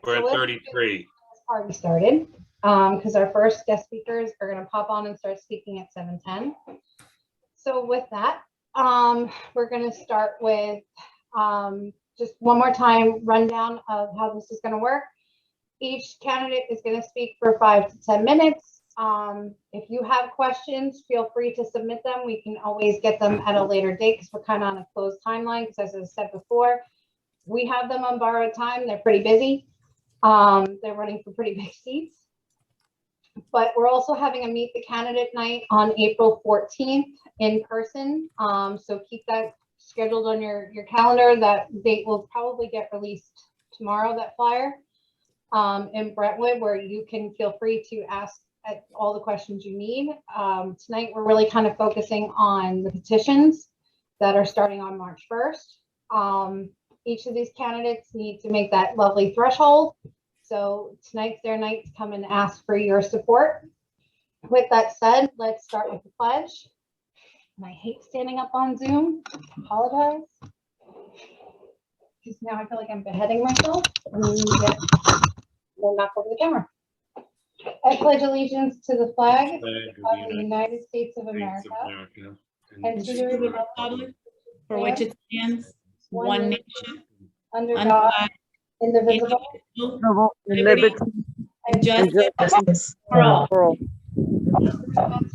We're so at let's get 33. this party started because our first guest speakers are going to pop on and start speaking at 7:10. So with that, we're going to start with just one more time rundown of how this is going to work. Each candidate is going to speak for 5 to 10 minutes. If you have questions, feel free to submit them. We can always get them at a later date because we're kind of on a closed timeline. Because as I said before, we have them on borrowed time. They're pretty busy. They're running for pretty big seats. But we're also having a Meet the Candidate night on April 14th in person. So keep that scheduled on your calendar. That date will probably get released tomorrow, that flyer, in Brentwood, where you can feel free to ask all the questions you need. Tonight, we're really kind of focusing on the petitions that are starting on March 1st. Each of these candidates need to make that lovely threshold. So tonight's their night to come and ask for your support. With that said, let's start with the pledge. And I hate standing up on Zoom. Apologize. Because now I feel like I'm beheading myself. We'll knock over the camera. I pledge allegiance to the flag of the United States of America and to the republic for which it stands, one nation, under God, indivisible, liberty, and justice for all.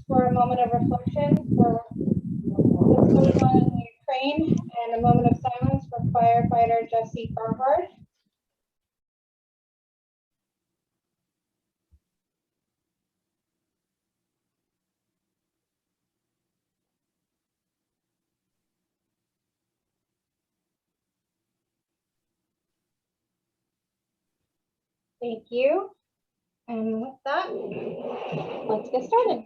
For a moment of reflection for what's going on in Ukraine and a moment of silence for firefighter Jesse Carhart. Thank you. And with that, let's get started.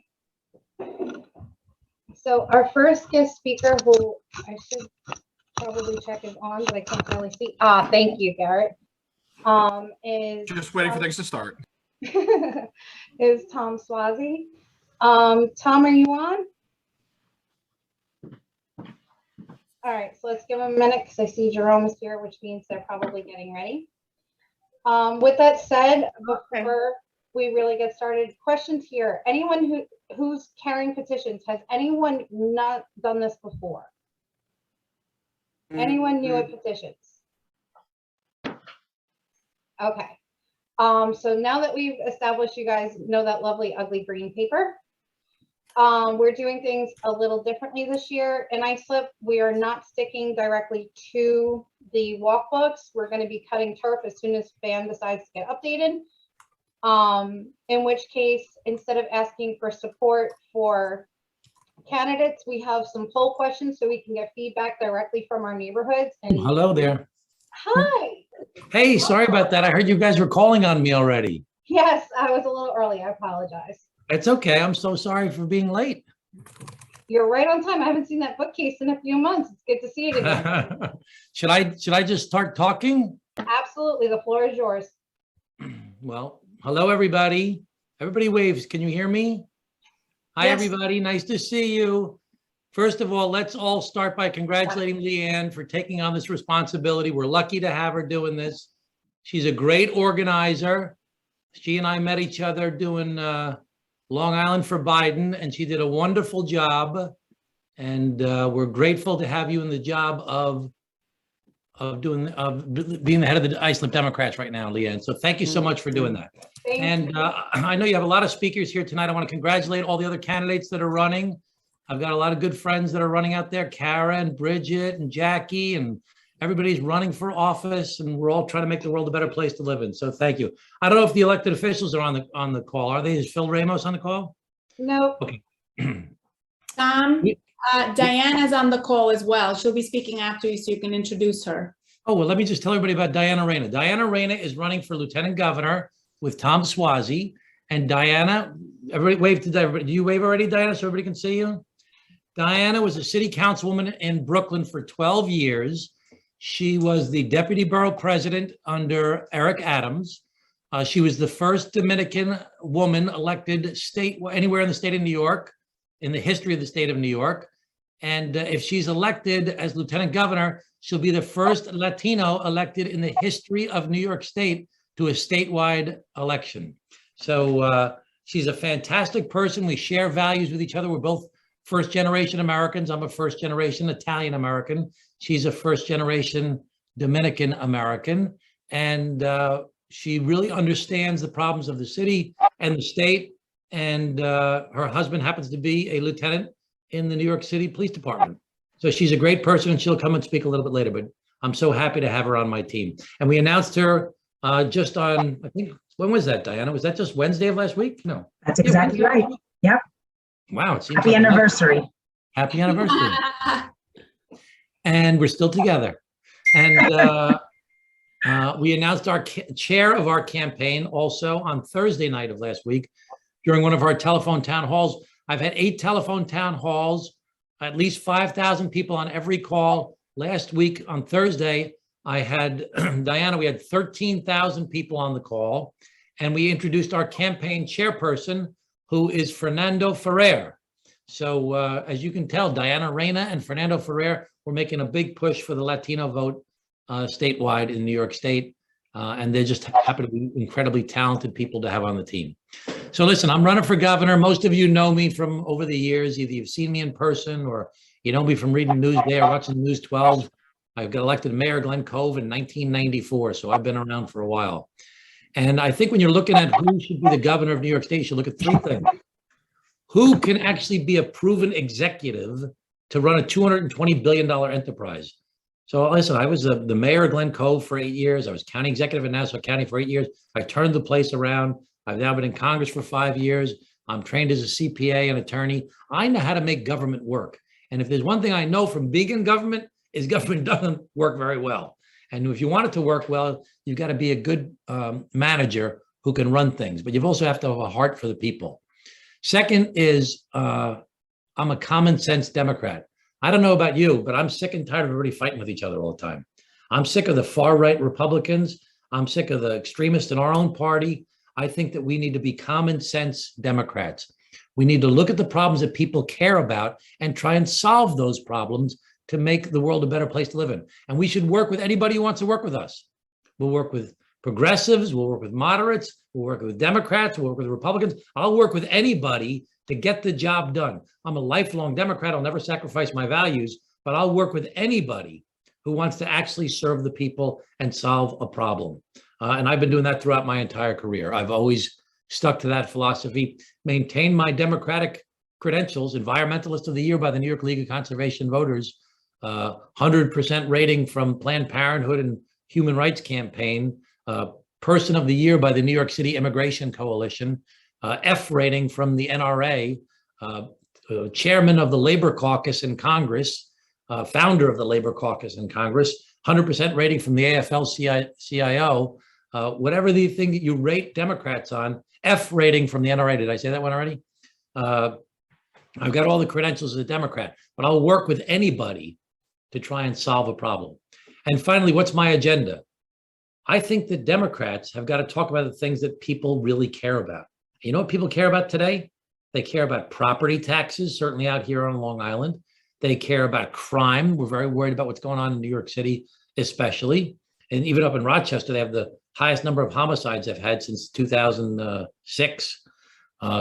So our first guest speaker, who I should probably check is on, but I can't really see. Thank you, Garrett. Is just waiting for things to start. is Tom Suozzi. Tom, are you on? All right, so let's give him a minute because I see Jerome is here, which means they're probably getting ready. With that said, before we really get started, questions here. Anyone who's carrying petitions, has anyone not done this before? Anyone new at petitions? Okay. So now that we've established you guys know that lovely ugly green paper, we're doing things a little differently this year. In Islip, we are not sticking directly to the walk books. We're going to be cutting turf as soon as FAN decides to get updated. In which case, instead of asking for support for candidates, we have some poll questions so we can get feedback directly from our neighborhoods. And hello there. Hi. Hey, sorry about that. I heard you guys were calling on me already. Yes, I was a little early. I apologize. It's okay. I'm so sorry for being late. You're right on time. I haven't seen that bookcase in a few months. It's good to see it again. Should I just start talking? Absolutely. The floor is yours. Well, hello, everybody. Everybody waves. Can you hear me? Hi, Yes. everybody. Nice to see you. First of all, let's all start by congratulating Leanne for taking on this responsibility. We're lucky to have her doing this. She's a great organizer. She and I met each other doing Long Island for Biden, and she did a wonderful job. And we're grateful to have you in the job of being the head of the Islip Democrats right now, Leanne. So thank you so much for doing that. Thank you. I know you have a lot of speakers here tonight. I want to congratulate all the other candidates that are running. I've got a lot of good friends that are running out there, Kara and Bridget and Jackie, and everybody's running for office, and we're all trying to make the world a better place to live in. So thank you. I don't know if the elected officials are on the call. Are they? Is Phil Ramos on the call? No. Okay. Diana's on the call as well. She'll be speaking after you, so you can introduce her. Oh, well, let me just tell everybody about Diana Reyna. Diana Reyna is running for Lieutenant Governor with Tom Suozzi. And Diana, everybody wave to everybody. Do you wave already, Diana, so everybody can see you? Diana was a city councilwoman in Brooklyn for 12 years. She was the deputy borough president under Eric Adams. She was the first Dominican woman elected anywhere in the state of New York, in the history of the state of New York. And if she's elected as lieutenant governor, she'll be the first Latino elected in the history of New York State to a statewide election. So she's a fantastic person. We share values with each other. We're both first-generation Americans. I'm a first-generation Italian American. She's a first-generation Dominican American. And she really understands the problems of the city and the state. And her husband happens to be a lieutenant in the New York City Police Department. So she's a great person, and she'll come and speak a little bit later, but I'm so happy to have her on my team. And we announced her just on, I think, when was that, Diana? Was that just Wednesday of last week? No. That's exactly right. Yep. Wow. It seems Happy like anniversary. Happy anniversary. And we're still together. And we announced our chair of our campaign also on Thursday night of last week during one of our telephone town halls. I've had 8 telephone town halls, at least 5,000 people on every call. Last week on Thursday, I had, Diana, we had 13,000 people on the call, and we introduced our campaign chairperson, who is Fernando Ferrer. So as you can tell, Diana Reyna and Fernando Ferrer were making a big push for the Latino vote statewide in New York State. And they just happen to be incredibly talented people to have on the team. So listen, I'm running for governor. Most of you know me from over the years. Either you've seen me in person or you know me from reading News Day or watching News 12. I got elected Mayor Glen Cove in 1994, so I've been around for a while. And I think when you're looking at who should be the governor of New York State, you should look at 3 things. Who can actually be a proven executive to run a $220 billion enterprise? So listen, I was the mayor of Glen Cove for 8 years. I was county executive in Nassau County for 8 years. I turned the place around. I've now been in Congress for 5 years. I'm trained as a CPA and attorney. I know how to make government work. And if there's one thing I know from being in government, is government doesn't work very well. And if you want it to work well, you've got to be a good manager who can run things, but you also have to have a heart for the people. Second is I'm a common sense Democrat. I don't know about you, but I'm sick and tired of everybody fighting with each other all the time. I'm sick of the far right Republicans. I'm sick of the extremists in our own party. I think that we need to be common sense Democrats. We need to look at the problems that people care about and try and solve those problems to make the world a better place to live in. And we should work with anybody who wants to work with us. We'll work with progressives, we'll work with moderates, we'll work with Democrats, we'll work with Republicans. I'll work with anybody to get the job done. I'm a lifelong Democrat. I'll never sacrifice my values, but I'll work with anybody who wants to actually serve the people and solve a problem. And I've been doing that throughout my entire career. I've always stuck to that philosophy, maintained my Democratic credentials, Environmentalist of the Year by the New York League of Conservation Voters, 100% rating from Planned Parenthood and Human Rights Campaign, Person of the Year by the New York City Immigration Coalition, F rating from the NRA, Chairman of the Labor Caucus in Congress, founder of the Labor Caucus in Congress, 100% rating from the AFL-CIO, whatever the thing that you rate Democrats on, F rating from the NRA. Did I say that one already? I've got all the credentials as a Democrat, but I'll work with anybody to try and solve a problem. And finally, what's my agenda? I think that Democrats have got to talk about the things that people really care about. You know what people care about today? They care about property taxes, certainly out here on Long Island. They care about crime. We're very worried about what's going on in New York City, especially. And even up in Rochester, they have the highest number of homicides they've had since 2006.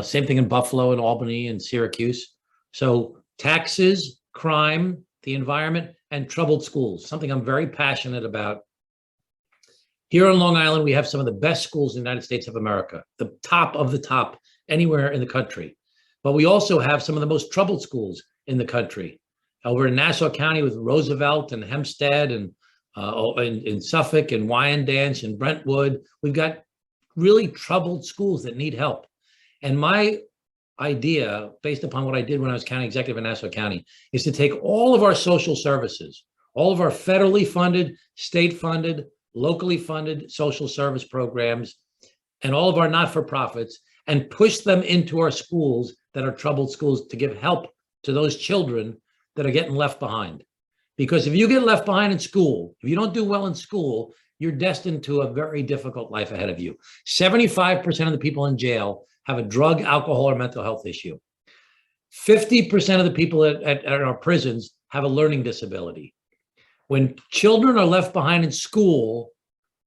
Same thing in Buffalo and Albany and Syracuse. So taxes, crime, the environment, and troubled schools, something I'm very passionate about. Here on Long Island, we have some of the best schools in the United States of America, the top of the top anywhere in the country. But we also have some of the most troubled schools in the country. Over in Nassau County with Roosevelt and Hempstead and in Suffolk and Wyandanch and Brentwood, we've got really troubled schools that need help. And my idea, based upon what I did when I was county executive in Nassau County, is to take all of our social services, all of our federally funded, state funded, locally funded social service programs, and all of our not-for-profits, and push them into our schools that are troubled schools to give help to those children that are getting left behind. Because if you get left behind in school, if you don't do well in school, you're destined to a very difficult life ahead of you. 75% of the people in jail have a drug, alcohol, or mental health issue. 50% of the people at our prisons have a learning disability. When children are left behind in school,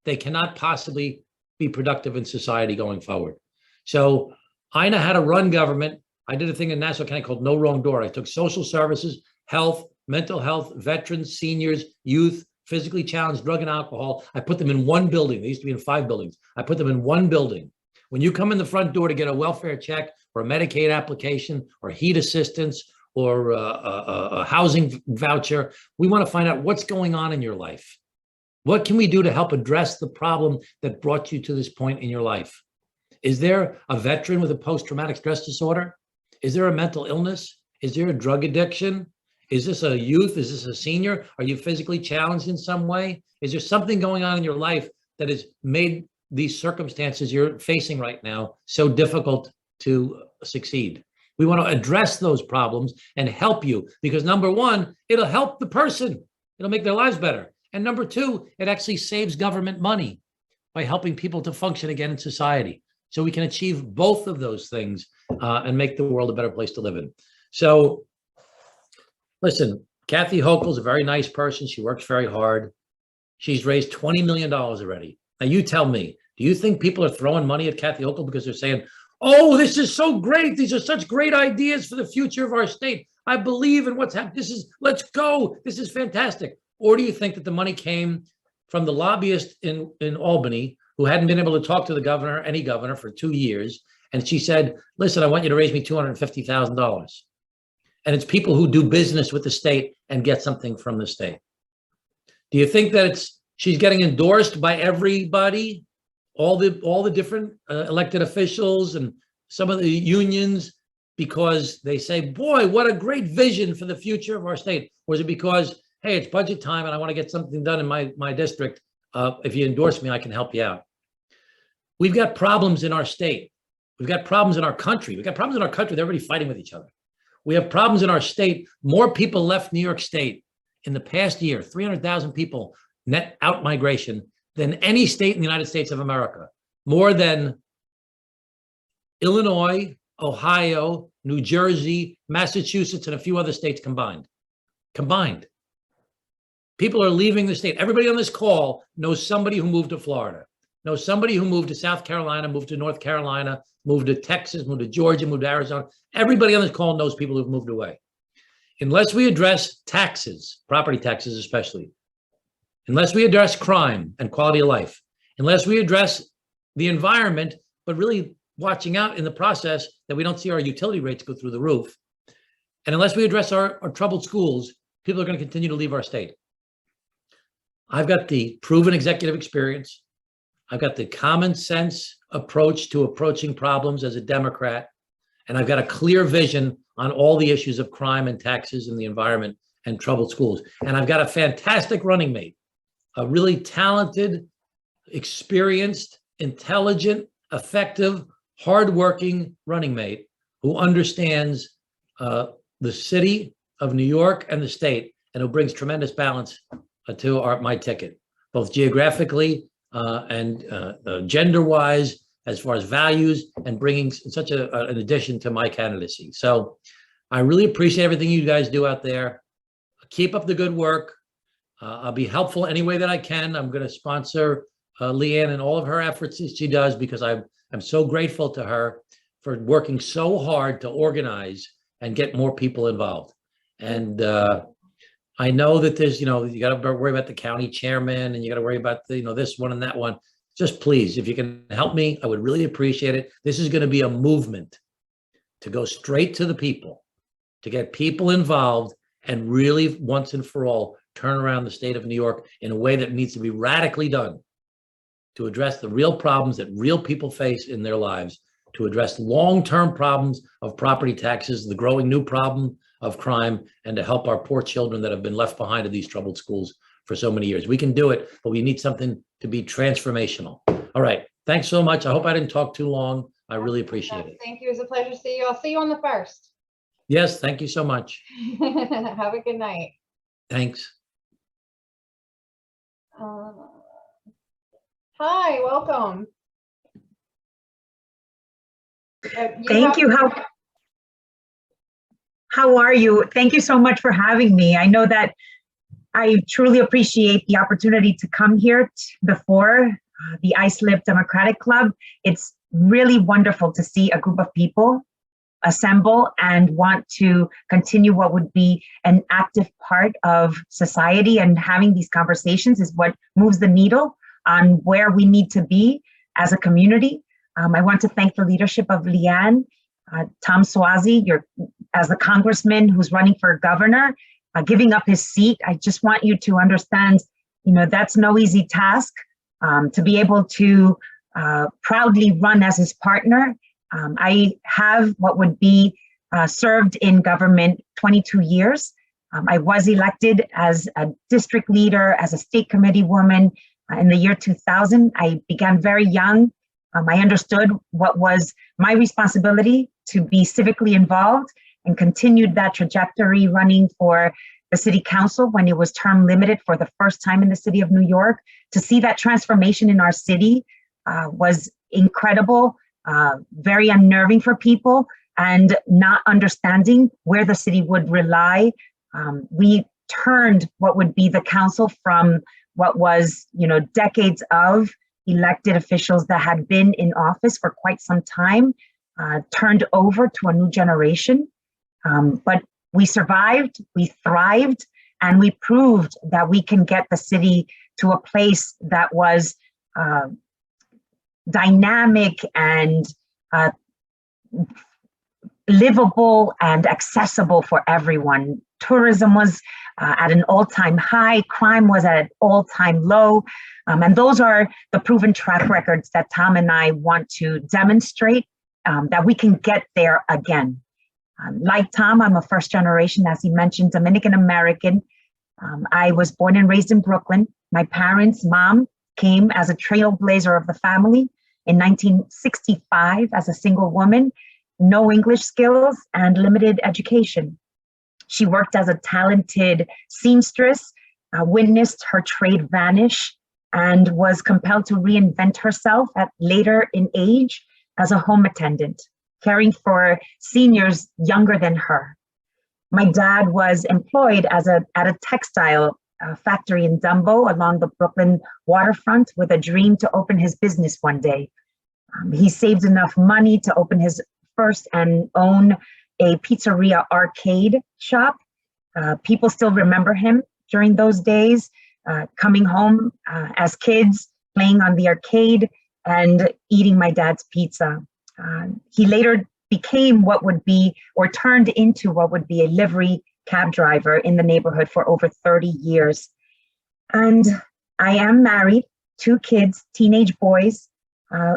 they cannot possibly be productive in society going forward. So I know how to run government. I did a thing in Nassau County called No Wrong Door. I took social services, health, mental health, veterans, seniors, youth, physically challenged, drug and alcohol. I put them in one building. They used to be in 5 buildings. I put them in one building. When you come in the front door to get a welfare check or a Medicaid application or heat assistance or a housing voucher, we want to find out what's going on in your life. What can we do to help address the problem that brought you to this point in your life? Is there a veteran with a post-traumatic stress disorder? Is there a mental illness? Is there a drug addiction? Is this a youth? Is this a senior? Are you physically challenged in some way? Is there something going on in your life that has made these circumstances you're facing right now so difficult to succeed? We want to address those problems and help you because number one, it'll help the person. It'll make their lives better. And number two, it actually saves government money by helping people to function again in society. So we can achieve both of those things and make the world a better place to live in. So listen, Kathy Hochul's a very nice person. She works very hard. She's raised $20 million already. Now you tell me, do you think people are throwing money at Kathy Hochul because they're saying, oh, this is so great. These are such great ideas for the future of our state. I believe in what's happening. Let's go. This is fantastic. Or do you think that the money came from the lobbyist in Albany who hadn't been able to talk to the governor, any governor, for 2 years? And she said, listen, I want you to raise me $250,000. And it's people who do business with the state and get something from the state. Do you think that she's getting endorsed by everybody, all the different elected officials and some of the unions because they say, boy, what a great vision for the future of our state? Or is it because, hey, it's budget time and I want to get something done in my district. If you endorse me, I can help you out. We've got problems in our state. We've got problems in our country. We've got problems in our country. They're already fighting with each other. We have problems in our state. More people left New York State in the past year, 300,000 people net out migration than any state in the United States of America. More than Illinois, Ohio, New Jersey, Massachusetts, and a few other states combined. People are leaving the state. Everybody on this call knows somebody who moved to Florida, knows somebody who moved to South Carolina, moved to North Carolina, moved to Texas, moved to Georgia, moved to Arizona. Everybody on this call knows people who've moved away. Unless we address taxes, property taxes especially, unless we address crime and quality of life, unless we address the environment, but really watching out in the process that we don't see our utility rates go through the roof, and unless we address our troubled schools, people are going to continue to leave our state. I've got the proven executive experience. I've got the common sense approach to approaching problems as a Democrat, and I've got a clear vision on all the issues of crime and taxes and the environment and troubled schools. And I've got a fantastic running mate, a really talented, experienced, intelligent, effective, hardworking running mate who understands the city of New York and the state, and who brings tremendous balance to my ticket, both geographically and gender-wise, as far as values, and bringing such an addition to my candidacy. So I really appreciate everything you guys do out there. Keep up the good work. I'll be helpful any way that I can. I'm going to sponsor Leanne and all of her efforts that she does, because I'm so grateful to her for working so hard to organize and get more people involved. And I know that there's, you got to worry about the county chairman, and you got to worry about the, this one and that one. Just please, if you can help me, I would really appreciate it. This is going to be a movement to go straight to the people, to get people involved, and really once and for all turn around the state of New York in a way that needs to be radically done to address the real problems that real people face in their lives, to address long-term problems of property taxes, the growing new problem of crime, and to help our poor children that have been left behind in these troubled schools for so many years. We can do it, but we need something to be transformational. All right. Thanks so much. I hope I didn't talk too long. I really appreciate it. Thank you. It was a pleasure to see you. I'll see you on the 1st. Yes. Thank you so much. Have a good night. Thanks. Hi, welcome. Thank you. How are you? Thank you so much for having me. I know that I truly appreciate the opportunity to come here before the Islip Democratic Club. It's really wonderful to see a group of people assemble and want to continue what would be an active part of society, and having these conversations is what moves the needle on where we need to be as a community. I want to thank the leadership of Leanne, Tom Suozzi, as the congressman who's running for governor, giving up his seat. I just want you to understand, that's no easy task. To be able to proudly run as his partner. I have what would be served in government 22 years. I was elected as a district leader, as a state committee woman in the year 2000. I began very young. I understood what was my responsibility to be civically involved, and continued that trajectory running for the city council when it was term limited for the first time in the city of New York. To see that transformation in our city was incredible, very unnerving for people, and not understanding where the city would rely. We turned what would be the council from what was, decades of elected officials that had been in office for quite some time, turned over to a new generation. But we survived, we thrived, and we proved that we can get the city to a place that was dynamic and livable and accessible for everyone. Tourism was at an all-time high, crime was at an all-time low, and those are the proven track records that Tom and I want to demonstrate that we can get there again. Like Tom, I'm a first generation, as he mentioned, Dominican American. I was born and raised in Brooklyn. My parents' mom came as a trailblazer of the family in 1965 as a single woman, no English skills and limited education. She worked as a talented seamstress, witnessed her trade vanish, and was compelled to reinvent herself at later in age as a home attendant, caring for seniors younger than her. My dad was employed at a textile factory in Dumbo along the Brooklyn waterfront with a dream to open his business one day. He saved enough money to open his first and own a pizzeria arcade shop. People still remember him during those days, coming home as kids, playing on the arcade and eating my dad's pizza. He later became what would be, or turned into what would be, a livery cab driver in the neighborhood for over 30 years. And I am married, 2 kids, teenage boys,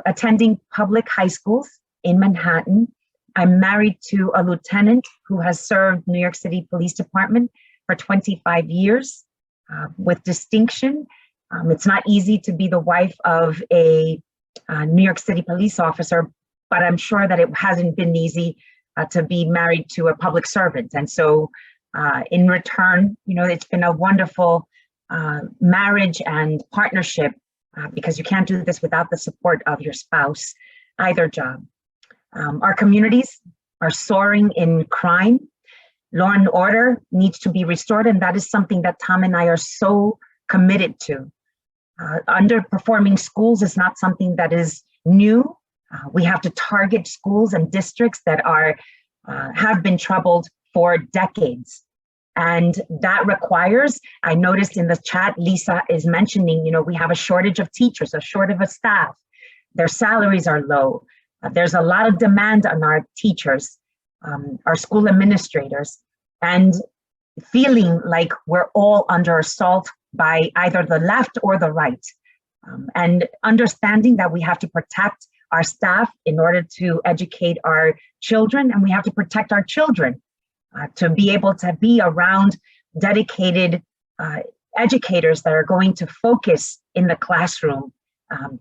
attending public high schools in Manhattan. I'm married to a lieutenant who has served New York City Police Department for 25 years with distinction. It's not easy to be the wife of a New York City police officer, but I'm sure that it hasn't been easy to be married to a public servant. And so in return, it's been a wonderful marriage and partnership because you can't do this without the support of your spouse, either job. Our communities are soaring in crime. Law and order needs to be restored, and that is something that Tom and I are so committed to. Underperforming schools is not something that is new. We have to target schools and districts that have been troubled for decades. And that requires, I noticed in the chat, Lisa is mentioning, we have a shortage of teachers, a shortage of staff. Their salaries are low. There's a lot of demand on our teachers, our school administrators, and feeling like we're all under assault by either the left or the right. And understanding that we have to protect our staff in order to educate our children, and we have to protect our children to be able to be around dedicated educators that are going to focus in the classroom,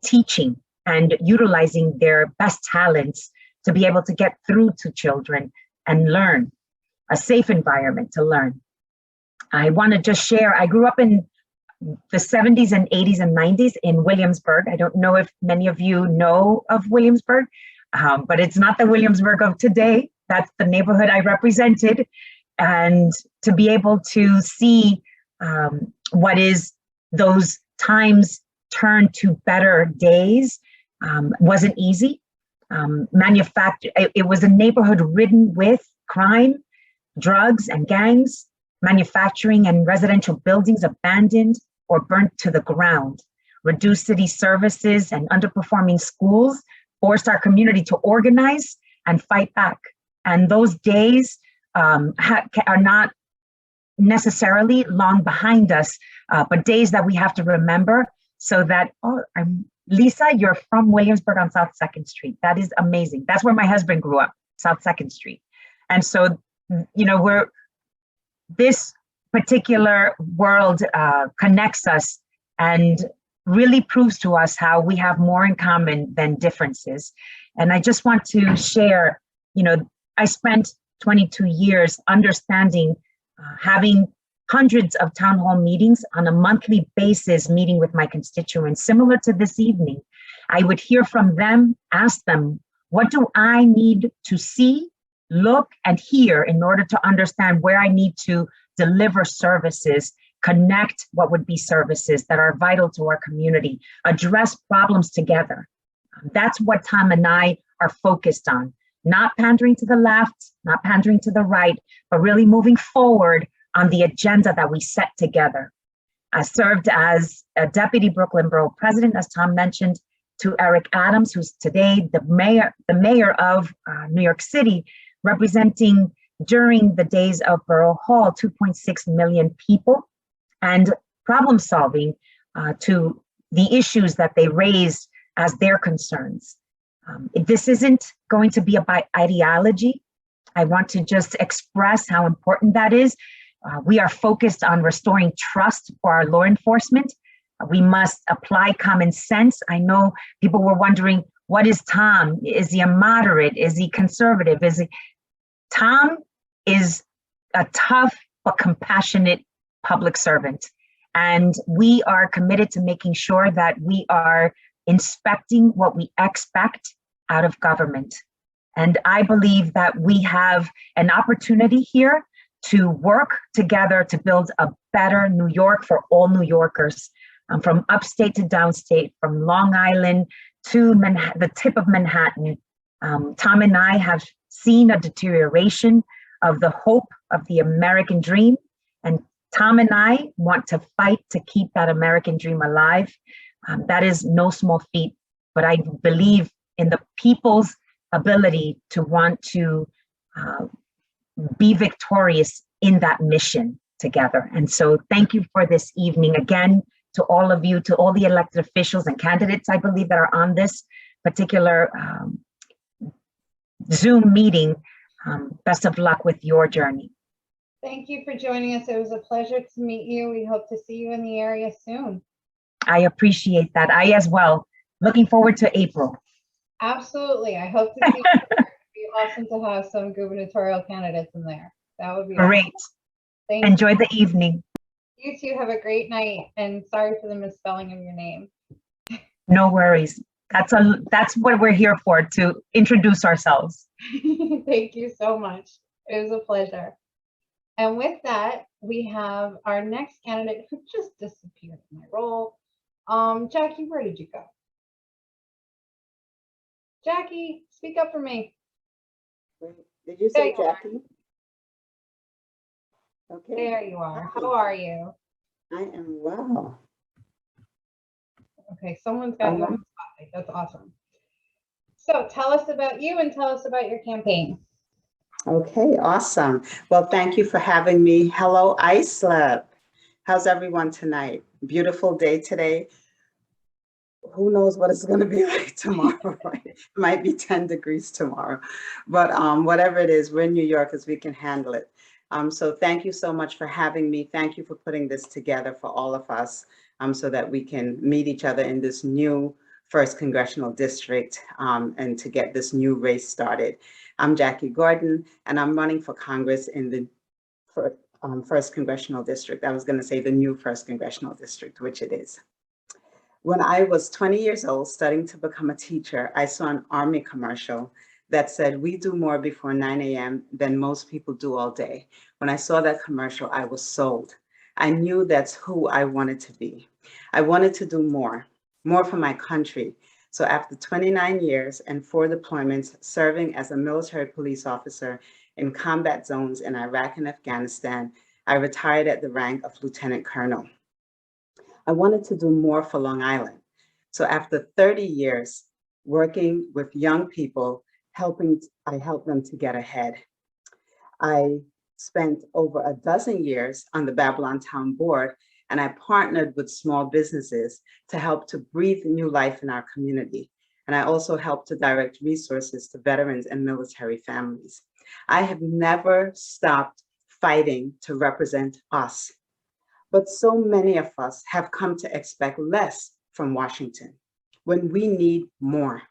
teaching and utilizing their best talents to be able to get through to children and learn, a safe environment to learn. I want to just share, I grew up in the 70s and 80s and 90s in Williamsburg. I don't know if many of you know of Williamsburg, but it's not the Williamsburg of today. That's the neighborhood I represented. And to be able to see what is those times turn to better days wasn't easy. It was a neighborhood ridden with crime, drugs, and gangs. Manufacturing and residential buildings abandoned or burnt to the ground. Reduced city services and underperforming schools forced our community to organize and fight back. And those days are not necessarily long behind us, but days that we have to remember so that, Lisa, you're from Williamsburg on South 2nd Street. That is amazing. That's where my husband grew up, South 2nd Street. And so, this particular world connects us and really proves to us how we have more in common than differences. And I just want to share, I spent 22 years understanding, having hundreds of town hall meetings on a monthly basis, meeting with my constituents, similar to this evening. I would hear from them, ask them, what do I need to see, look, and hear in order to understand where I need to deliver services, connect what would be services that are vital to our community, address problems together. That's what Tom and I are focused on, not pandering to the left, not pandering to the right, but really moving forward on the agenda that we set together. I served as a deputy Brooklyn Borough president, as Tom mentioned, to Eric Adams, who's today the mayor of New York City, representing during the days of Borough Hall, 2.6 million people, and problem solving to the issues that they raised as their concerns. This isn't going to be about ideology. I want to just express how important that is. We are focused on restoring trust for our law enforcement. We must apply common sense. I know people were wondering, what is Tom? Is he a moderate? Is he conservative? Tom is a tough but compassionate public servant. And we are committed to making sure that we are inspecting what we expect out of government. And I believe that we have an opportunity here to work together to build a better New York for all New Yorkers, from upstate to downstate, from Long Island to the tip of Manhattan. Tom and I have seen a deterioration of the hope of the American dream. And Tom and I want to fight to keep that American dream alive. That is no small feat, but I believe in the people's ability to want to be victorious in that mission together. And so thank you for this evening. Again, to all of you, to all the elected officials and candidates, I believe, that are on this particular Zoom meeting. Best of luck with your journey. Thank you for joining us. It was a pleasure to meet you. We hope to see you in the area soon. I appreciate that. I as well. Looking forward to April. Absolutely. I hope to see you. It'd be awesome to have some gubernatorial candidates in there. That would be great. Awesome. Thank Enjoy you. The evening. You two have a great night, and sorry for the misspelling of your name. No worries. That's what we're here for, to introduce ourselves. Thank you so much. It was a pleasure. And with that, we have our next candidate who just disappeared in my role. Jackie, where did you go? Jackie, speak up for me. Did you say Jackie? Okay. There you are. How are you? I am well. Okay, someone's got you on the spotlight. That's awesome. So tell us about you and tell us about your campaign. Okay, awesome. Well, thank you for having me. Hello, Islip. How's everyone tonight? Beautiful day today. Who knows what it's going to be like tomorrow, right? It might be 10 degrees tomorrow. But whatever it is, we're in New Yorkers, we can handle it. So thank you so much for having me. Thank you for putting this together for all of us so that we can meet each other in this new 1st Congressional District and to get this new race started. I'm Jackie Gordon, and I'm running for Congress in the 1st Congressional District. I was going to say the new 1st Congressional District, which it is. When I was 20 years old, studying to become a teacher, I saw an Army commercial that said, "We do more before 9 a.m. than most people do all day." When I saw that commercial, I was sold. I knew that's who I wanted to be. I wanted to do more. more for my country. So after 29 years and 4 deployments serving as a military police officer in combat zones in Iraq and Afghanistan, I retired at the rank of Lieutenant Colonel. I wanted to do more for Long Island. So after 30 years working with young people, I helped them to get ahead. I spent over a dozen years on the Babylon Town Board, and I partnered with small businesses to help to breathe new life in our community. And I also helped to direct resources to veterans and military families. I have never stopped fighting to represent us, but so many of us have come to expect less from Washington when we need more.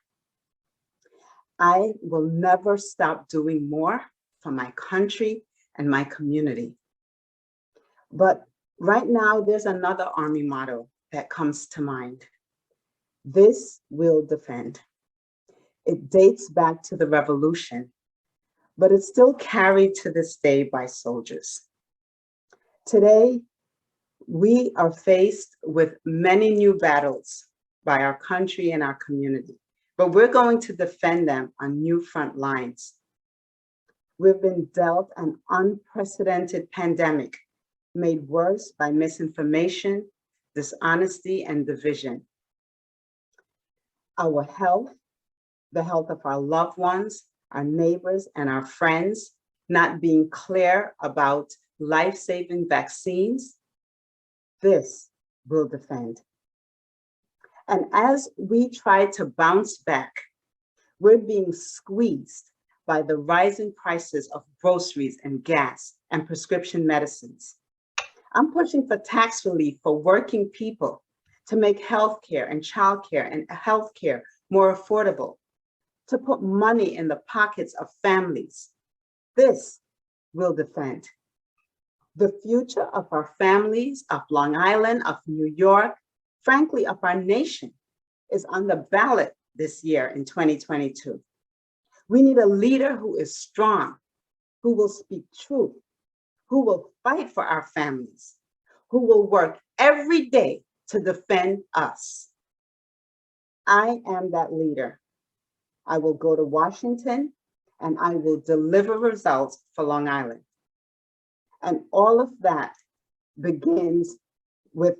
I will never stop doing more for my country and my community. But right now, there's another Army motto that comes to mind. This will defend. It dates back to the Revolution, but it's still carried to this day by soldiers. Today, we are faced with many new battles by our country and our community, but we're going to defend them on new front lines. We've been dealt an unprecedented pandemic made worse by misinformation, dishonesty, and division. Our health, the health of our loved ones, our neighbors, and our friends, not being clear about life-saving vaccines, this will defend. And as we try to bounce back, we're being squeezed by the rising prices of groceries and gas and prescription medicines. I'm pushing for tax relief for working people to make healthcare and childcare and healthcare more affordable, to put money in the pockets of families. This will defend. The future of our families, of Long Island, of New York, frankly, of our nation is on the ballot this year in 2022. We need a leader who is strong, who will speak truth, who will fight for our families, who will work every day to defend us. I am that leader. I will go to Washington and I will deliver results for Long Island. And all of that begins with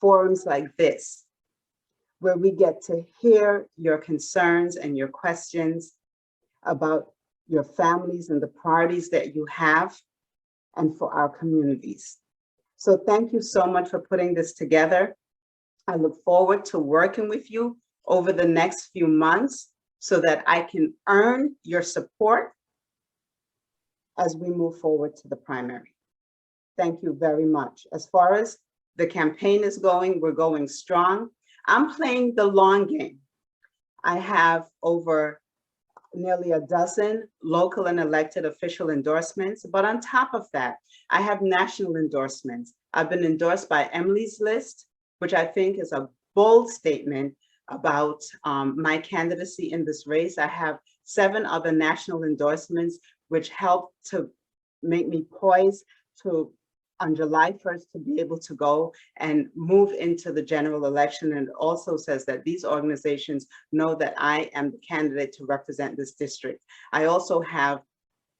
forums like this, where we get to hear your concerns and your questions about your families and the priorities that you have and for our communities. So thank you so much for putting this together. I look forward to working with you over the next few months so that I can earn your support as we move forward to the primary. Thank you very much. As far as the campaign is going, we're going strong. I'm playing the long game. I have over nearly a dozen local and elected official endorsements, but on top of that, I have national endorsements. I've been endorsed by Emily's List, which I think is a bold statement about my candidacy in this race. I have 7 other national endorsements, which help to make me poised to, on July 1st, to be able to go and move into the general election. And it also says that these organizations know that I am the candidate to represent this district. I also have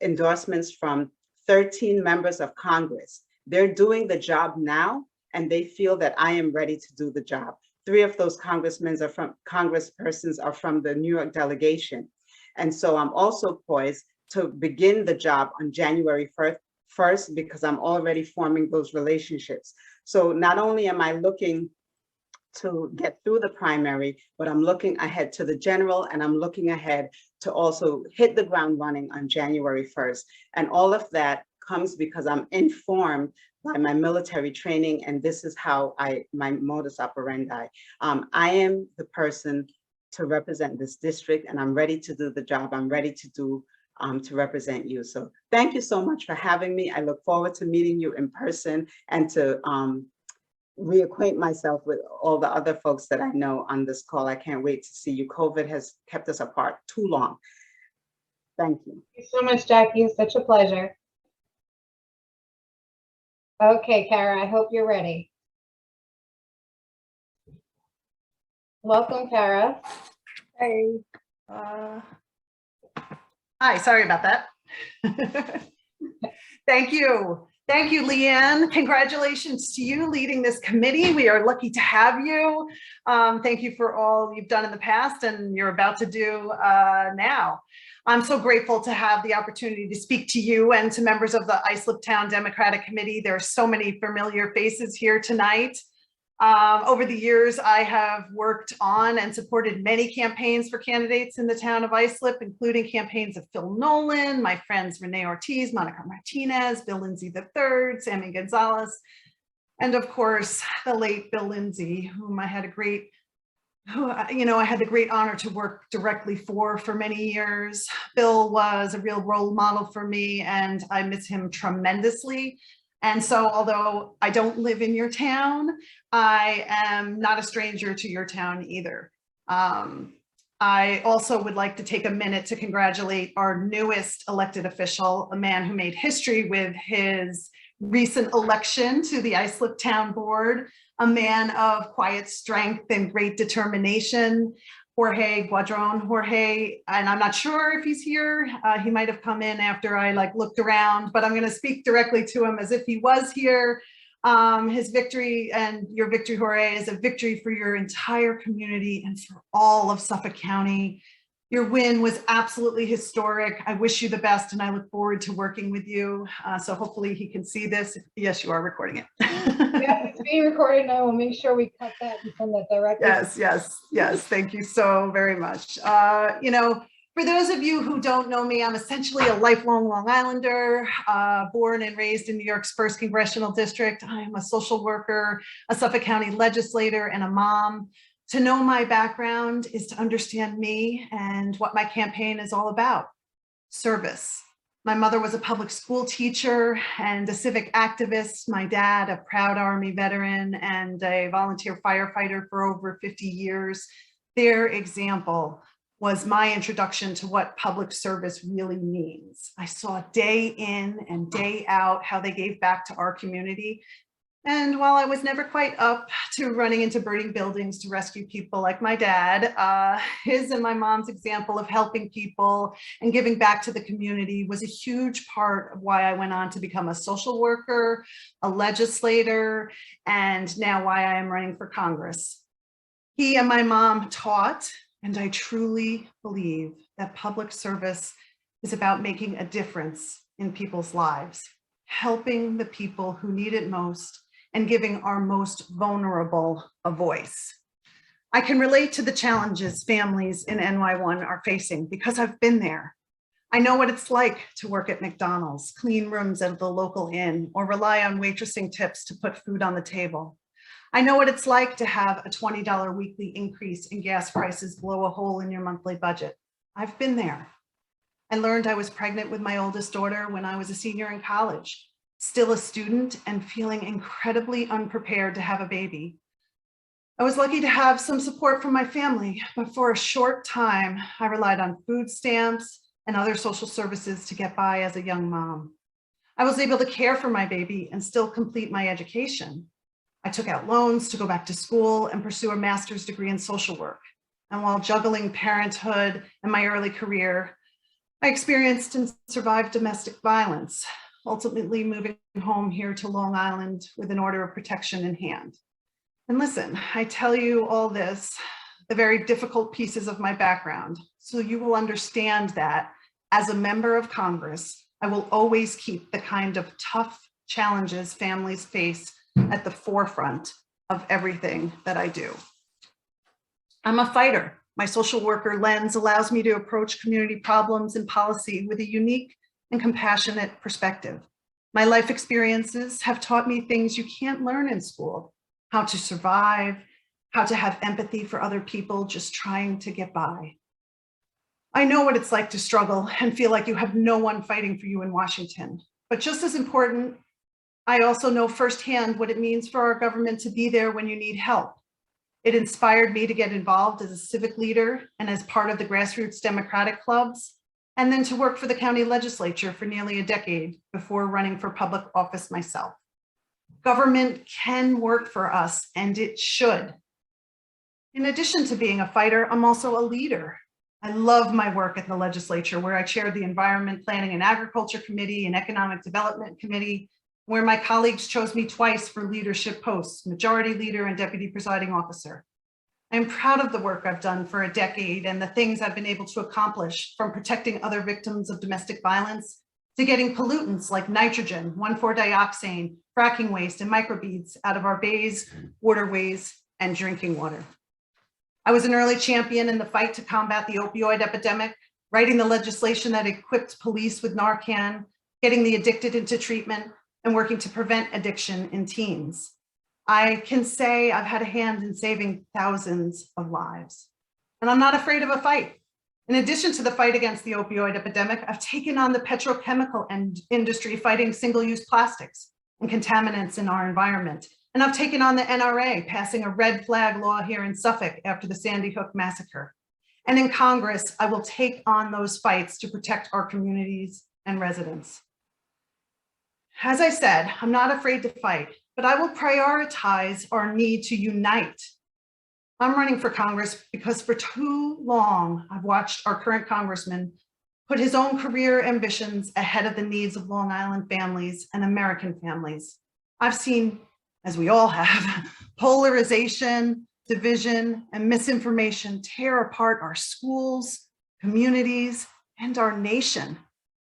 endorsements from 13 members of Congress. They're doing the job now, and they feel that I am ready to do the job. 3 of those congresspersons are from the New York delegation. And so I'm also poised to begin the job on January 1st, because I'm already forming those relationships. So not only am I looking to get through the primary, but I'm looking ahead to the general, and I'm looking ahead to also hit the ground running on January 1st. And all of that comes because I'm informed by my military training, and this is how my modus operandi. I am the person to represent this district, and I'm ready to do the job. I'm ready to represent you. So thank you so much for having me. I look forward to meeting you in person and to reacquaint myself with all the other folks that I know on this call. I can't wait to see you. COVID has kept us apart too long. Thank you. Thank you so much, Jackie. It's such a pleasure. Okay, Kara, I hope you're ready. Welcome, Kara. Hey. Hi, sorry about that. Thank you. Thank you, Leanne. Congratulations to you leading this committee. We are lucky to have you. Thank you for all you've done in the past and you're about to do now. I'm so grateful to have the opportunity to speak to you and to members of the Islip Town Democratic Committee. There are so many familiar faces here tonight. Over the years, I have worked on and supported many campaigns for candidates in the town of Islip, including campaigns of Phil Nolan, my friends Renee Ortiz, Monica Martinez, Bill Lindsay III, Sammy Gonzalez, and of course, the late Bill Lindsay, whom I had the great honor to work directly for many years. Bill was a real role model for me, and I miss him tremendously. And so, although I don't live in your town, I am not a stranger to your town either. I also would like to take a minute to congratulate our newest elected official, a man who made history with his recent election to the Islip Town Board, a man of quiet strength and great determination, Jorge Guadron. Jorge, and I'm not sure if he's here. He might have come in after I looked around, but I'm going to speak directly to him as if he was here. His victory and your victory, Jorge, is a victory for your entire community and for all of Suffolk County. Your win was absolutely historic. I wish you the best and I look forward to working with you. So hopefully he can see this. Yes, you are recording it. Yeah, it's being recorded and I will make sure we cut that and send that directly. Yes. Thank you so very much. For those of you who don't know me, I'm essentially a lifelong Long Islander, born and raised in New York's 1st Congressional District. I'm a social worker, a Suffolk County legislator, and a mom. To know my background is to understand me and what my campaign is all about: service. My mother was a public school teacher and a civic activist. My dad, a proud Army veteran and a volunteer firefighter for over 50 years. Their example was my introduction to what public service really means. I saw day in and day out how they gave back to our community. And while I was never quite up to running into burning buildings to rescue people like my dad, his and my mom's example of helping people and giving back to the community was a huge part of why I went on to become a social worker, a legislator, and now why I am running for Congress. He and my mom taught, and I truly believe that public service is about making a difference in people's lives, helping the people who need it most, and giving our most vulnerable a voice. I can relate to the challenges families in NY1 are facing because I've been there. I know what it's like to work at McDonald's, clean rooms at the local inn, or rely on waitressing tips to put food on the table. I know what it's like to have a $20 weekly increase in gas prices blow a hole in your monthly budget. I've been there. I learned I was pregnant with my oldest daughter when I was a senior in college, still a student and feeling incredibly unprepared to have a baby. I was lucky to have some support from my family, but for a short time, I relied on food stamps and other social services to get by as a young mom. I was able to care for my baby and still complete my education. I took out loans to go back to school and pursue a master's degree in social work. And while juggling parenthood and my early career, I experienced and survived domestic violence, ultimately moving home here to Long Island with an order of protection in hand. And listen, I tell you all this, the very difficult pieces of my background, so you will understand that as a member of Congress, I will always keep the kind of tough challenges families face at the forefront of everything that I do. I'm a fighter. My social worker lens allows me to approach community problems and policy with a unique and compassionate perspective. My life experiences have taught me things you can't learn in school: how to survive, how to have empathy for other people just trying to get by. I know what it's like to struggle and feel like you have no one fighting for you in Washington. But just as important, I also know firsthand what it means for our government to be there when you need help. It inspired me to get involved as a civic leader and as part of the grassroots Democratic clubs, and then to work for the county legislature for nearly a decade before running for public office myself. Government can work for us, and it should. In addition to being a fighter, I'm also a leader. I love my work at the legislature, where I chaired the Environment, Planning and Agriculture Committee and Economic Development Committee, where my colleagues chose me twice for leadership posts, Majority Leader and Deputy Presiding Officer. I'm proud of the work I've done for a decade and the things I've been able to accomplish, from protecting other victims of domestic violence to getting pollutants like nitrogen, 1,4-dioxane, fracking waste, and microbeads out of our bays, waterways, and drinking water. I was an early champion in the fight to combat the opioid epidemic, writing the legislation that equipped police with Narcan, getting the addicted into treatment, and working to prevent addiction in teens. I can say I've had a hand in saving thousands of lives, and I'm not afraid of a fight. In addition to the fight against the opioid epidemic, I've taken on the petrochemical industry fighting single-use plastics and contaminants in our environment. And I've taken on the NRA, passing a red flag law here in Suffolk after the Sandy Hook massacre. And in Congress, I will take on those fights to protect our communities and residents. As I said, I'm not afraid to fight, but I will prioritize our need to unite. I'm running for Congress because for too long, I've watched our current congressman put his own career ambitions ahead of the needs of Long Island families and American families. I've seen, as we all have, polarization, division, and misinformation tear apart our schools, communities, and our nation.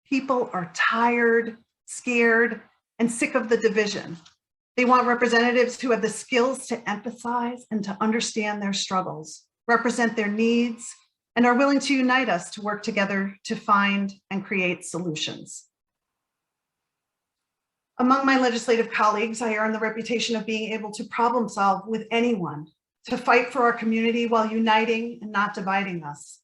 People are tired, scared, and sick of the division. They want representatives who have the skills to empathize and to understand their struggles, represent their needs, and are willing to unite us to work together to find and create solutions. Among my legislative colleagues, I earned the reputation of being able to problem solve with anyone, to fight for our community while uniting and not dividing us.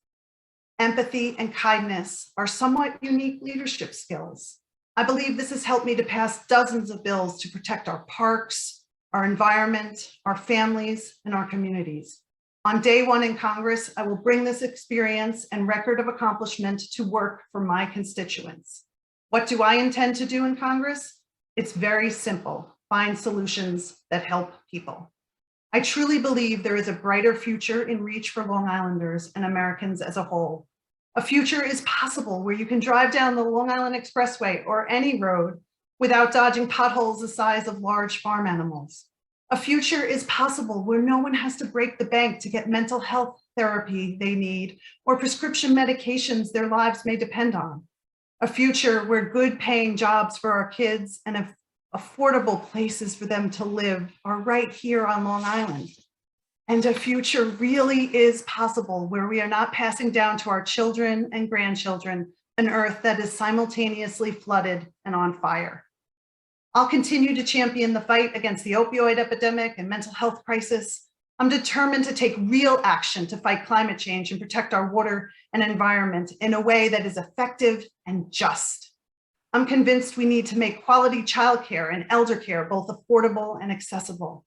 Empathy and kindness are somewhat unique leadership skills. I believe this has helped me to pass dozens of bills to protect our parks, our environment, our families, and our communities. On day one in Congress, I will bring this experience and record of accomplishment to work for my constituents. What do I intend to do in Congress? It's very simple: find solutions that help people. I truly believe there is a brighter future in reach for Long Islanders and Americans as a whole. A future is possible where you can drive down the Long Island Expressway or any road without dodging potholes the size of large farm animals. A future is possible where no one has to break the bank to get mental health therapy they need or prescription medications their lives may depend on. A future where good paying jobs for our kids and affordable places for them to live are right here on Long Island. And a future really is possible where we are not passing down to our children and grandchildren an earth that is simultaneously flooded and on fire. I'll continue to champion the fight against the opioid epidemic and mental health crisis. I'm determined to take real action to fight climate change and protect our water and environment in a way that is effective and just. I'm convinced we need to make quality childcare and elder care both affordable and accessible.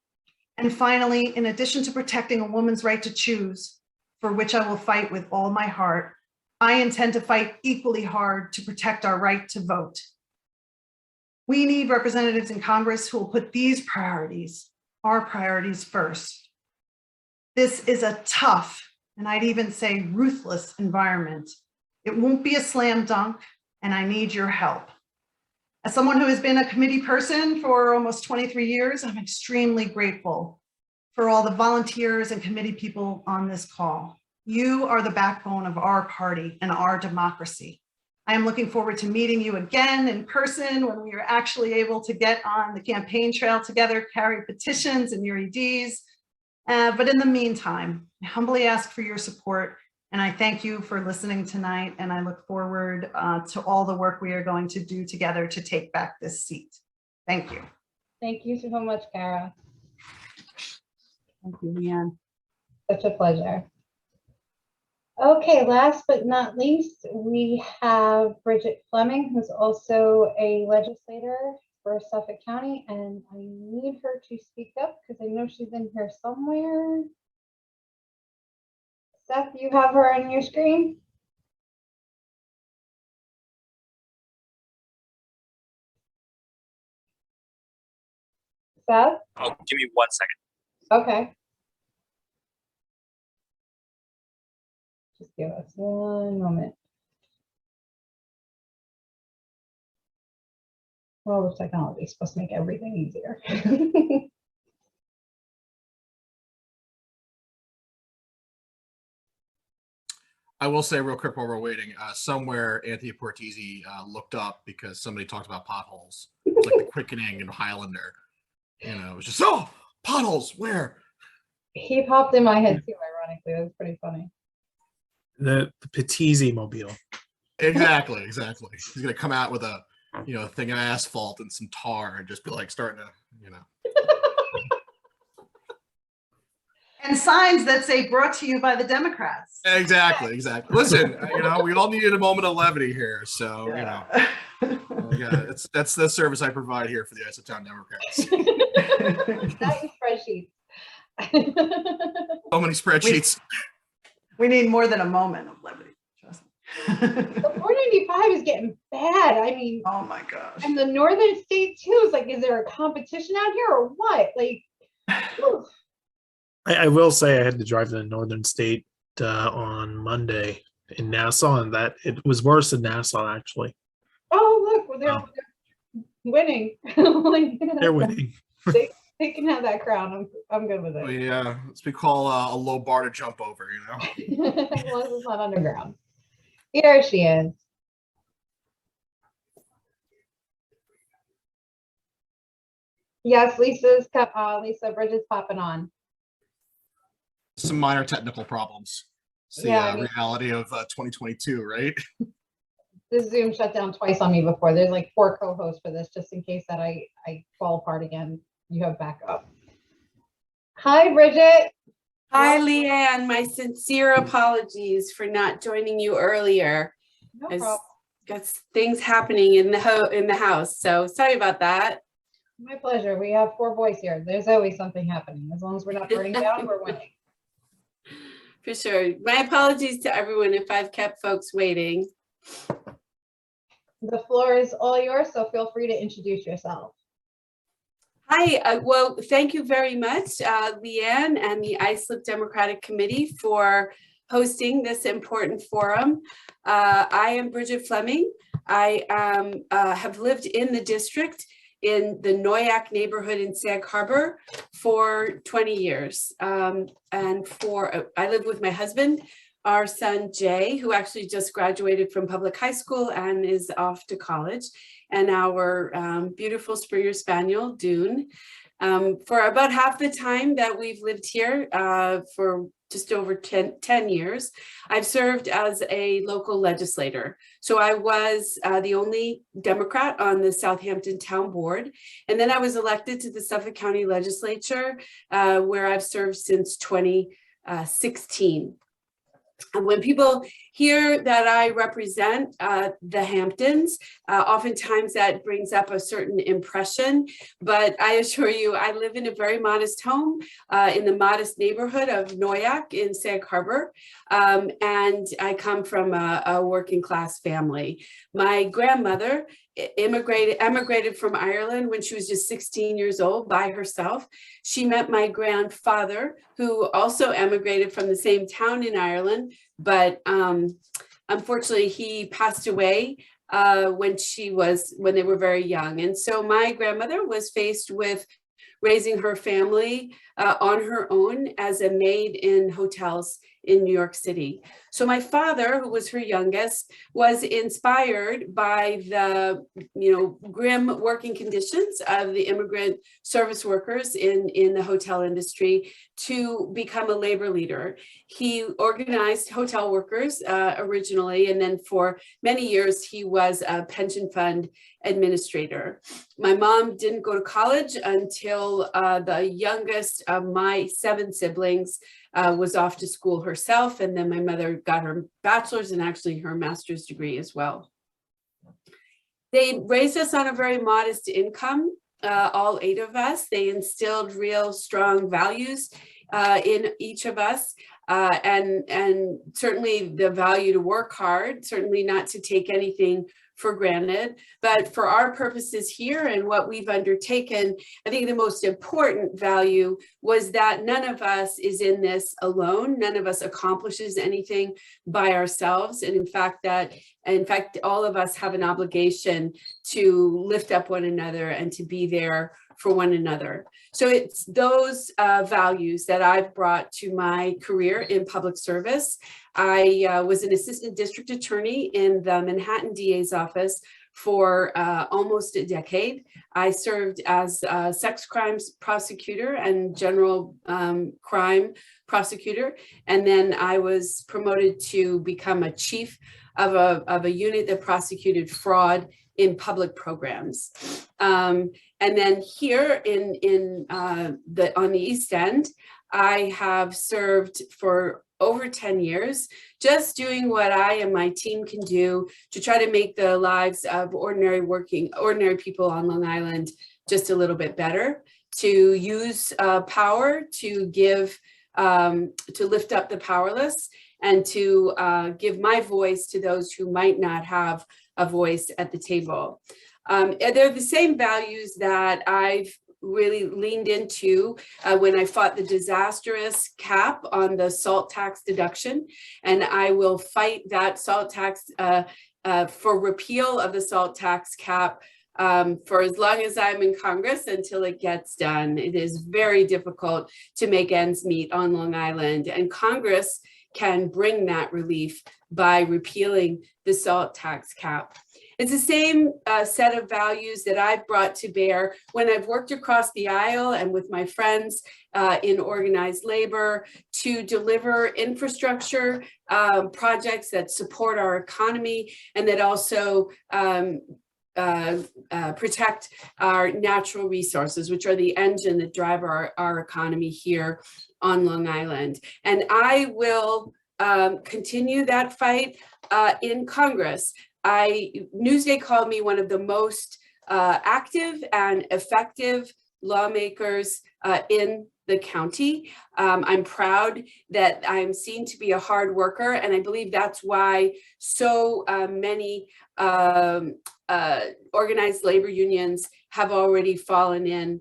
And finally, in addition to protecting a woman's right to choose, for which I will fight with all my heart, I intend to fight equally hard to protect our right to vote. We need representatives in Congress who will put these priorities, our priorities, first. This is a tough, and I'd even say ruthless environment. It won't be a slam dunk, and I need your help. As someone who has been a committee person for almost 23 years, I'm extremely grateful for all the volunteers and committee people on this call. You are the backbone of our party and our democracy. I am looking forward to meeting you again in person when we are actually able to get on the campaign trail together, carry petitions and your EDs. But in the meantime, I humbly ask for your support, and I thank you for listening tonight, and I look forward to all the work we are going to do together to take back this seat. Thank you. Thank you so much, Kara. Thank you, Leanne. Such a pleasure. Okay, last but not least, we have Bridget Fleming, who's also a legislator for Suffolk County, and I need her to speak up because I know she's in here somewhere. Seth, you have her on your screen? Seth? Oh, give me 1 second. Okay. Just give us one moment. Well, with technology is supposed to make everything easier. I will say real quick while we're waiting, somewhere Anthony Portese looked up because somebody talked about potholes. It's like the quickening in Highlander. You know, it was just, oh, potholes, where? He popped in my head too, ironically. It was pretty funny. The Patese mobile. Exactly. He's going to come out with a, thing of asphalt and some tar and just be like starting to, And signs that say brought to you by the Democrats. Exactly. Listen, we all needed a moment of levity here. So, that's the service I provide here for the Islip Town Democrats. Not in spreadsheets. So many spreadsheets. We need more than a moment of levity. Trust me. The 495 is getting bad. I mean, Oh my gosh. and the northern state too is like, is there a competition out here or what? Like, oof. I will say I had to drive to the northern state on Monday in Nassau, and that it was worse in Nassau actually. Oh, look, they're winning. Like, They're winning. they can have that crown. I'm good with it. Yeah, it's we call a low bar to jump over, As long as it's not underground. Here she is. Yes, Lisa Bridget's popping on. Some minor technical problems. It's the Yeah, I mean- reality of 2022, right? This Zoom shut down twice on me before. There's like 4 co-hosts for this, just in case that I fall apart again. You have backup. Hi, Bridget. Hi, Leanne. My sincere apologies for not joining you earlier. No I've problem. got things happening in the house, so sorry about that. My pleasure. We have 4 boys here. There's always something happening. As long as we're not burning down, we're winning. For sure. My apologies to everyone if I've kept folks waiting. The floor is all yours, so feel free to introduce yourself. Hi, well, thank you very much, Leanne and the Islip Democratic Committee for hosting this important forum. I am Bridget Fleming. I have lived in the district in the Noyak neighborhood in Sag Harbor for 20 years. I live with my husband, our son Jay, who actually just graduated from public high school and is off to college, and our beautiful Springer Spaniel, Dune. For about half the time that we've lived here, for just over 10 years, I've served as a local legislator. So I was the only Democrat on the Southampton Town Board. And then I was elected to the Suffolk County Legislature, where I've served since 2016. And when people hear that I represent the Hamptons, oftentimes that brings up a certain impression, but I assure you, I live in a very modest home in the modest neighborhood of Noyak in Sag Harbor, and I come from a working class family. My grandmother emigrated from Ireland when she was just 16 years old by herself. She met my grandfather, who also emigrated from the same town in Ireland, but unfortunately he passed away when they were very young. And so my grandmother was faced with raising her family on her own as a maid in hotels in New York City. So my father, who was her youngest, was inspired by the grim working conditions of the immigrant service workers in the hotel industry to become a labor leader. He organized hotel workers originally, and then for many years he was a pension fund administrator. My mom didn't go to college until the youngest of my 7 siblings was off to school herself, and then my mother got her bachelor's and actually her master's degree as well. They raised us on a very modest income, all 8 of us. They instilled real strong values in each of us, and certainly the value to work hard, certainly not to take anything for granted. But for our purposes here and what we've undertaken, I think the most important value was that none of us is in this alone. None of us accomplishes anything by ourselves. And in fact, all of us have an obligation to lift up one another and to be there for one another. So it's those values that I've brought to my career in public service. I was an assistant district attorney in the Manhattan DA's office for almost a decade. I served as a sex crimes prosecutor and general crime prosecutor. And then I was promoted to become a chief of a unit that prosecuted fraud in public programs. And then here on the East End, I have served for over 10 years, just doing what I and my team can do to try to make the lives of ordinary people on Long Island just a little bit better, to use power to give, to lift up the powerless, and to give my voice to those who might not have a voice at the table. They're the same values that I've really leaned into when I fought the disastrous cap on the salt tax deduction, and I will fight that salt tax for repeal of the salt tax cap for as long as I'm in Congress until it gets done. It is very difficult to make ends meet on Long Island, and Congress can bring that relief by repealing the salt tax cap. It's the same set of values that I've brought to bear when I've worked across the aisle and with my friends in organized labor to deliver infrastructure projects that support our economy and that also protect our natural resources, which are the engine that drive our economy here on Long Island. And I will continue that fight in Congress. Newsday called me one of the most active and effective lawmakers in the county. I'm proud that I'm seen to be a hard worker, and I believe that's why so many organized labor unions have already fallen in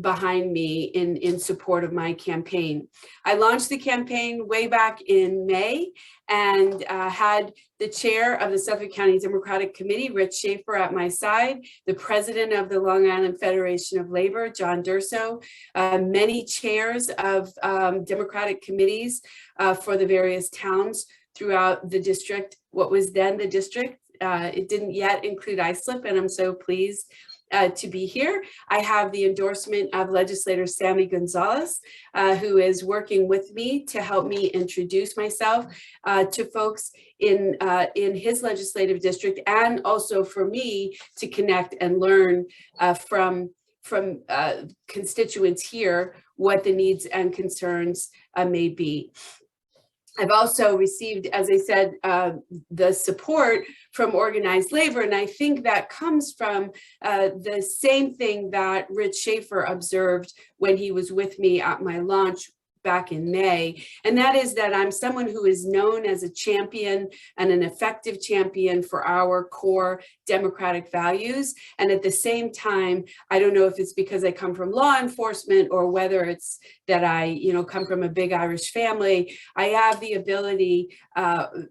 behind me in support of my campaign. I launched the campaign way back in May and had the chair of the Suffolk County Democratic Committee, Rich Schaefer, at my side, the president of the Long Island Federation of Labor, John Durso, many chairs of Democratic committees for the various towns throughout the district, what was then the district. It didn't yet include Islip, and I'm so pleased to be here. I have the endorsement of Legislator Sammy Gonzalez, who is working with me to help me introduce myself to folks in his legislative district, and also for me to connect and learn from constituents here what the needs and concerns may be. I've also received, as I said, the support from organized labor, and I think that comes from the same thing that Rich Schaefer observed when he was with me at my launch back in May, and that is that I'm someone who is known as a champion and an effective champion for our core democratic values. And at the same time, I don't know if it's because I come from law enforcement or whether it's that I, come from a big Irish family, I have the ability,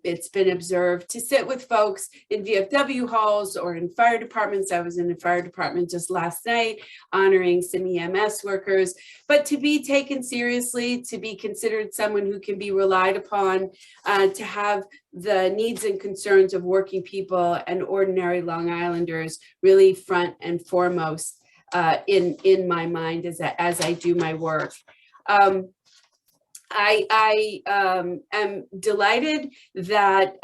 it's been observed, to sit with folks in VFW halls or in fire departments. I was in a fire department just last night honoring some EMS workers, but to be taken seriously, to be considered someone who can be relied upon, to have the needs and concerns of working people and ordinary Long Islanders really front and foremost in my mind as I do my work. I am delighted that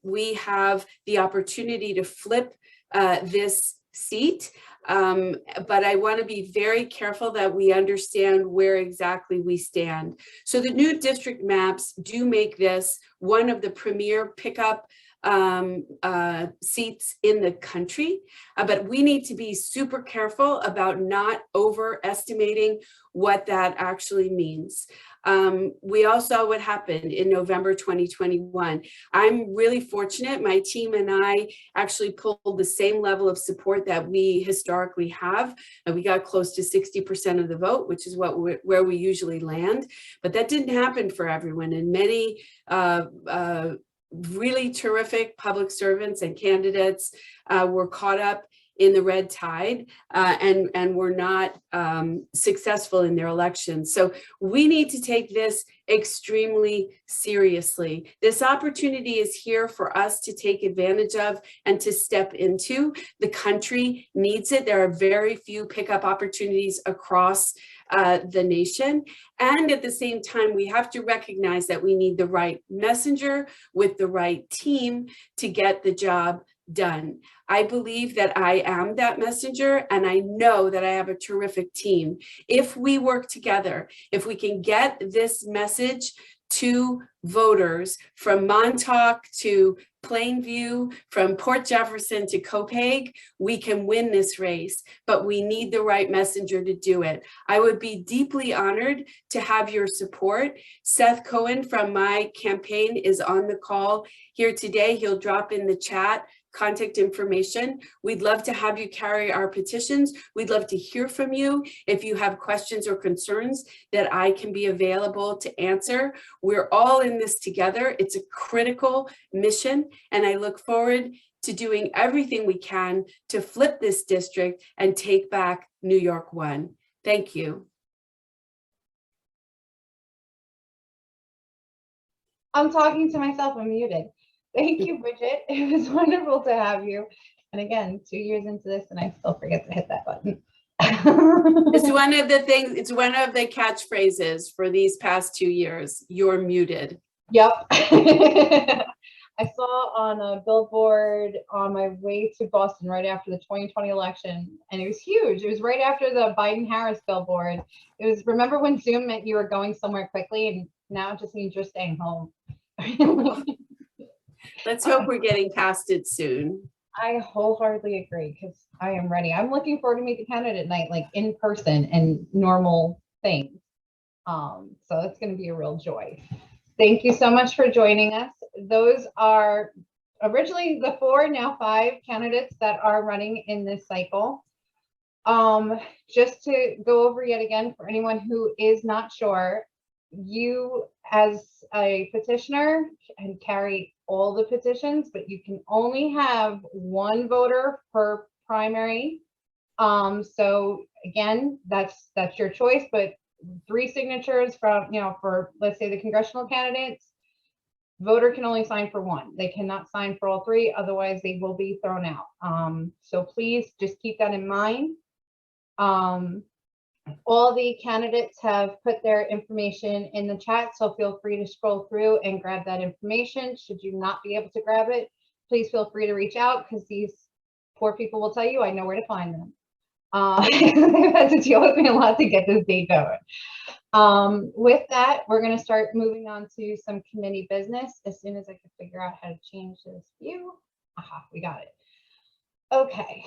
we have the opportunity to flip this seat. But I want to be very careful that we understand where exactly we stand. So the new district maps do make this one of the premier pickup seats in the country, but we need to be super careful about not overestimating what that actually means. We all saw what happened in November 2021. I'm really fortunate. My team and I actually pulled the same level of support that we historically have. And we got close to 60% of the vote, which is where we usually land. But that didn't happen for everyone. And many really terrific public servants and candidates were caught up in the red tide and were not successful in their elections. So we need to take this extremely seriously. This opportunity is here for us to take advantage of and to step into. The country needs it. There are very few pickup opportunities across the nation. And at the same time, we have to recognize that we need the right messenger with the right team to get the job done. I believe that I am that messenger, and I know that I have a terrific team. If we work together, if we can get this message to voters from Montauk to Plainview, from Port Jefferson to Copiague, we can win this race, but we need the right messenger to do it. I would be deeply honored to have your support. Seth Cohen from my campaign is on the call here today. He'll drop in the chat contact information. We'd love to have you carry our petitions. We'd love to hear from you if you have questions or concerns that I can be available to answer. We're all in this together. It's a critical mission, and I look forward to doing everything we can to flip this district and take back New York 1. Thank you. I'm talking to myself, I'm muted. Thank you, Bridget. It was wonderful to have you. And again, 2 years into this and I still forget to hit that button. It's one of the things, it's one of the catchphrases for these past 2 years. You're muted. Yep. I saw on a billboard on my way to Boston right after the 2020 election, and it was huge. It was right after the Biden-Harris billboard. It was, remember when Zoom meant you were going somewhere quickly, and now it just means you're staying home. Let's hope we're getting past it soon. I wholeheartedly agree, because I am ready. I'm looking forward to meet the candidate night, like in person and normal things. So it's going to be a real joy. Thank you so much for joining us. Those are originally the 4, now 5 candidates that are running in this cycle. Just to go over yet again, for anyone who is not sure, you as a petitioner can carry all the petitions, but you can only have 1 voter per primary. So again, that's your choice, but 3 signatures from, for, let's say, the congressional candidates, voter can only sign for 1. They cannot sign for all 3, otherwise they will be thrown out. So please just keep that in mind. All the candidates have put their information in the chat, so feel free to scroll through and grab that information. Should you not be able to grab it, please feel free to reach out, because these poor people will tell you I know where to find them. They've had to deal with me a lot to get this date going. With that, we're going to start moving on to some committee business as soon as I can figure out how to change this view. Aha, we got it. Okay,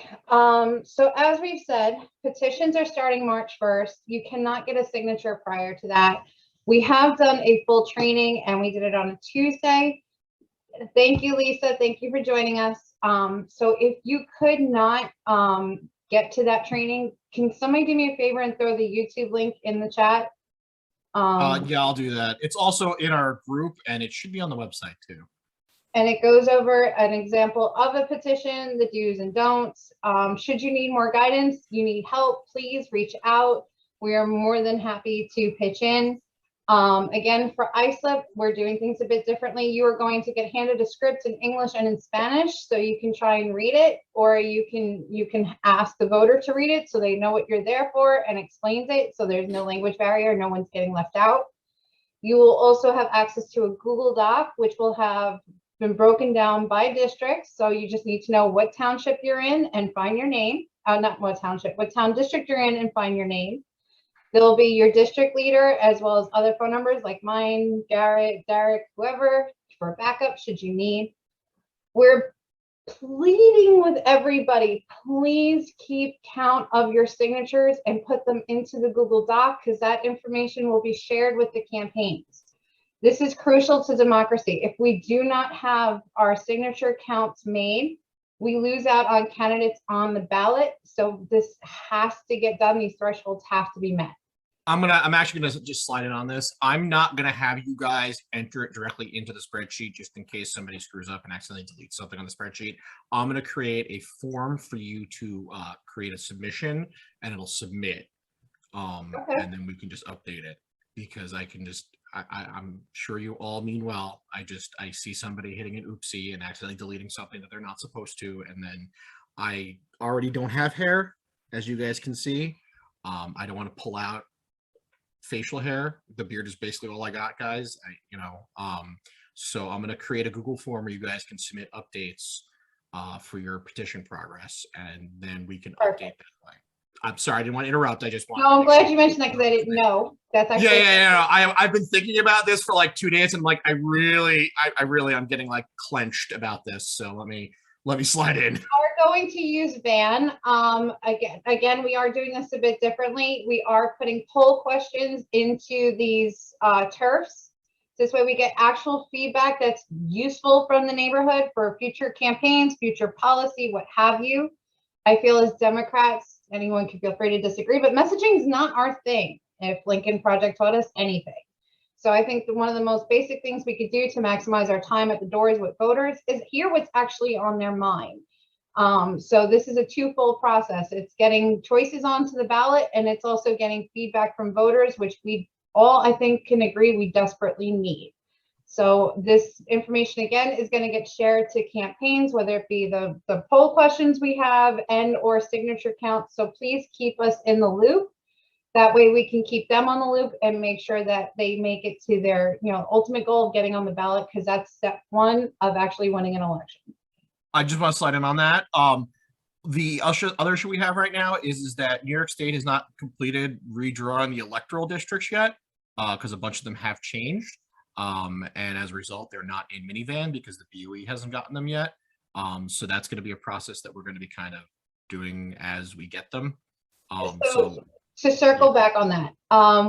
so as we've said, petitions are starting March 1st. You cannot get a signature prior to that. We have done a full training and we did it on a Tuesday. Thank you, Lisa. Thank you for joining us. So if you could not get to that training, can somebody do me a favor and throw the YouTube link in the chat? Yeah, I'll do that. It's also in our group and it should be on the website too. And it goes over an example of a petition, the do's and don'ts. Should you need more guidance, you need help, please reach out. We are more than happy to pitch in. Again, for Islip, we're doing things a bit differently. You are going to get handed a script in English and in Spanish, so you can try and read it, or you can ask the voter to read it so they know what you're there for and explains it, so there's no language barrier, no one's getting left out. You will also have access to a Google Doc, which will have been broken down by district, so you just need to know what township you're in and find your name. Not what township, what town district you're in and find your name. There'll be your district leader as well as other phone numbers like mine, Garrett, Derek, whoever, for backup should you need. We're pleading with everybody, please keep count of your signatures and put them into the Google Doc, because that information will be shared with the campaigns. This is crucial to democracy. If we do not have our signature counts made, we lose out on candidates on the ballot. So this has to get done. These thresholds have to be met. I'm actually gonna just slide in on this. I'm not gonna have you guys enter it directly into the spreadsheet just in case somebody screws up and accidentally deletes something on the spreadsheet. I'm gonna create a form for you to create a submission, and it'll submit. Okay. And then we can just update it, because I can just I'm sure you all mean well. I see somebody hitting an oopsie and accidentally deleting something that they're not supposed to, and then I already don't have hair, as you guys can see. I don't want to pull out facial hair. The beard is basically all I got, guys. So I'm going to create a Google form where you guys can submit updates for your petition progress, and then we can update that way. I'm sorry, I didn't want to interrupt. I just wanted. No, I'm glad you mentioned that, because I didn't know. That's actually Yeah. I've been thinking about this for like 2 days, and like I'm getting like clenched about this. So let me slide in. We're going to use Van. Again, we are doing this a bit differently. We are putting poll questions into these turfs. This way we get actual feedback that's useful from the neighborhood for future campaigns, future policy, what have you. I feel as Democrats, anyone can feel free to disagree, but messaging is not our thing, if Lincoln Project taught us anything. So I think that one of the most basic things we could do to maximize our time at the doors with voters is hear what's actually on their mind. So this is a twofold process. It's getting choices onto the ballot, and it's also getting feedback from voters, which we all, I think, can agree we desperately need. So this information, again, is going to get shared to campaigns, whether it be the poll questions we have and or signature counts. So please keep us in the loop. That way we can keep them on the loop and make sure that they make it to their ultimate goal of getting on the ballot, because that's step one of actually winning an election. I just want to slide in on that. The other issue we have right now is that New York State has not completed redrawing the electoral districts yet, because a bunch of them have changed. And as a result, they're not in minivan because the BOE hasn't gotten them yet. So that's going to be a process that we're going to be kind of doing as we get them. So to circle back on that,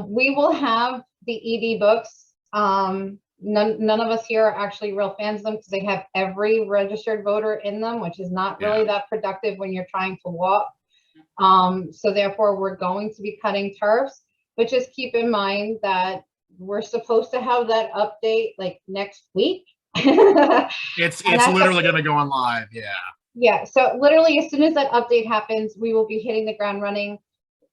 we will have the ED books. None of us here are actually real fans of them because they have every registered voter in them, which is not really that productive when you're trying to walk. So therefore, we're going to be cutting turfs, but just keep in mind that we're supposed to have that update like next week. It's literally going to go on live. Yeah. So literally, as soon as that update happens, we will be hitting the ground running.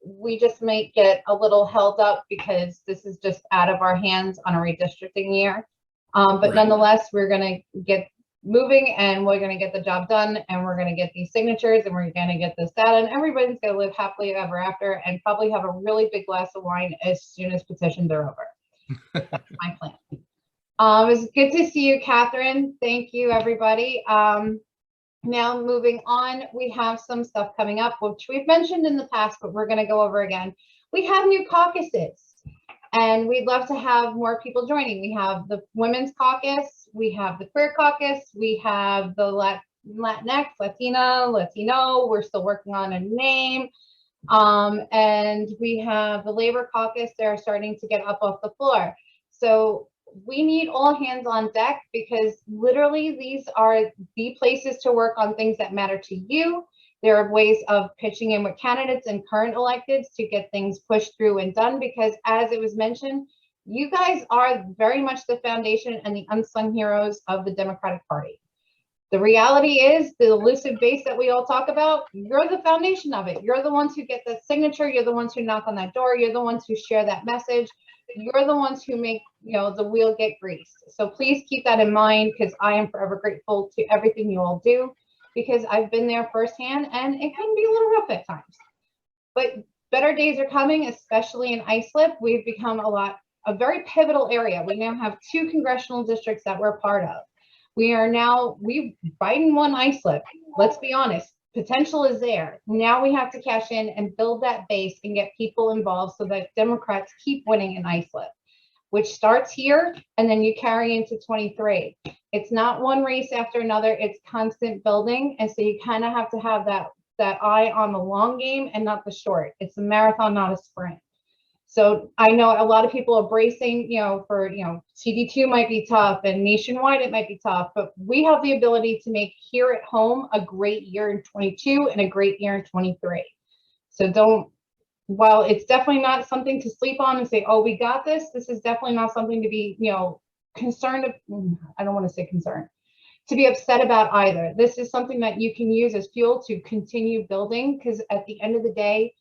We just might get a little held up because this is just out of our hands on a redistricting year. But nonetheless, we're going to get moving, and we're going to get the job done, and we're going to get these signatures, and we're going to get this data, and everybody's going to live happily ever after and probably have a really big glass of wine as soon as petitions are over. That's my plan. It's good to see you, Catherine. Thank you, everybody. Now moving on, we have some stuff coming up, which we've mentioned in the past, but we're going to go over again. We have new caucuses, and we'd love to have more people joining. We have the Women's Caucus, we have the Queer Caucus, we have the Latinx, Latina, Latino. We're still working on a name. And we have the Labor Caucus. They're starting to get up off the floor. So we need all hands on deck, because literally these are the places to work on things that matter to you. There are ways of pitching in with candidates and current electeds to get things pushed through and done, because as it was mentioned, you guys are very much the foundation and the unsung heroes of the Democratic Party. The reality is, the elusive base that we all talk about, you're the foundation of it. You're the ones who get that signature. You're the ones who knock on that door. You're the ones who share that message. You're the ones who make the wheel get greased. So please keep that in mind, because I am forever grateful to everything you all do, because I've been there firsthand, and it can be a little rough at times. But better days are coming, especially in Islip. We've become a very pivotal area. We now have 2 congressional districts that we're part of. Biden won Islip. Let's be honest. Potential is there. Now we have to cash in and build that base and get people involved so that Democrats keep winning in Islip. which starts here and then you carry into 23. It's not one race after another, it's constant building. And so you kind of have to have that eye on the long game and not the short. It's a marathon, not a sprint. So I know a lot of people are bracing, for, CD2 might be tough and nationwide it might be tough, but we have the ability to make here at home a great year in 22 and a great year in 23. So while it's definitely not something to sleep on and say, oh, we got this, this is definitely not something to be, concerned. I don't want to say concerned, to be upset about either. This is something that you can use as fuel to continue building, because at the end of the day,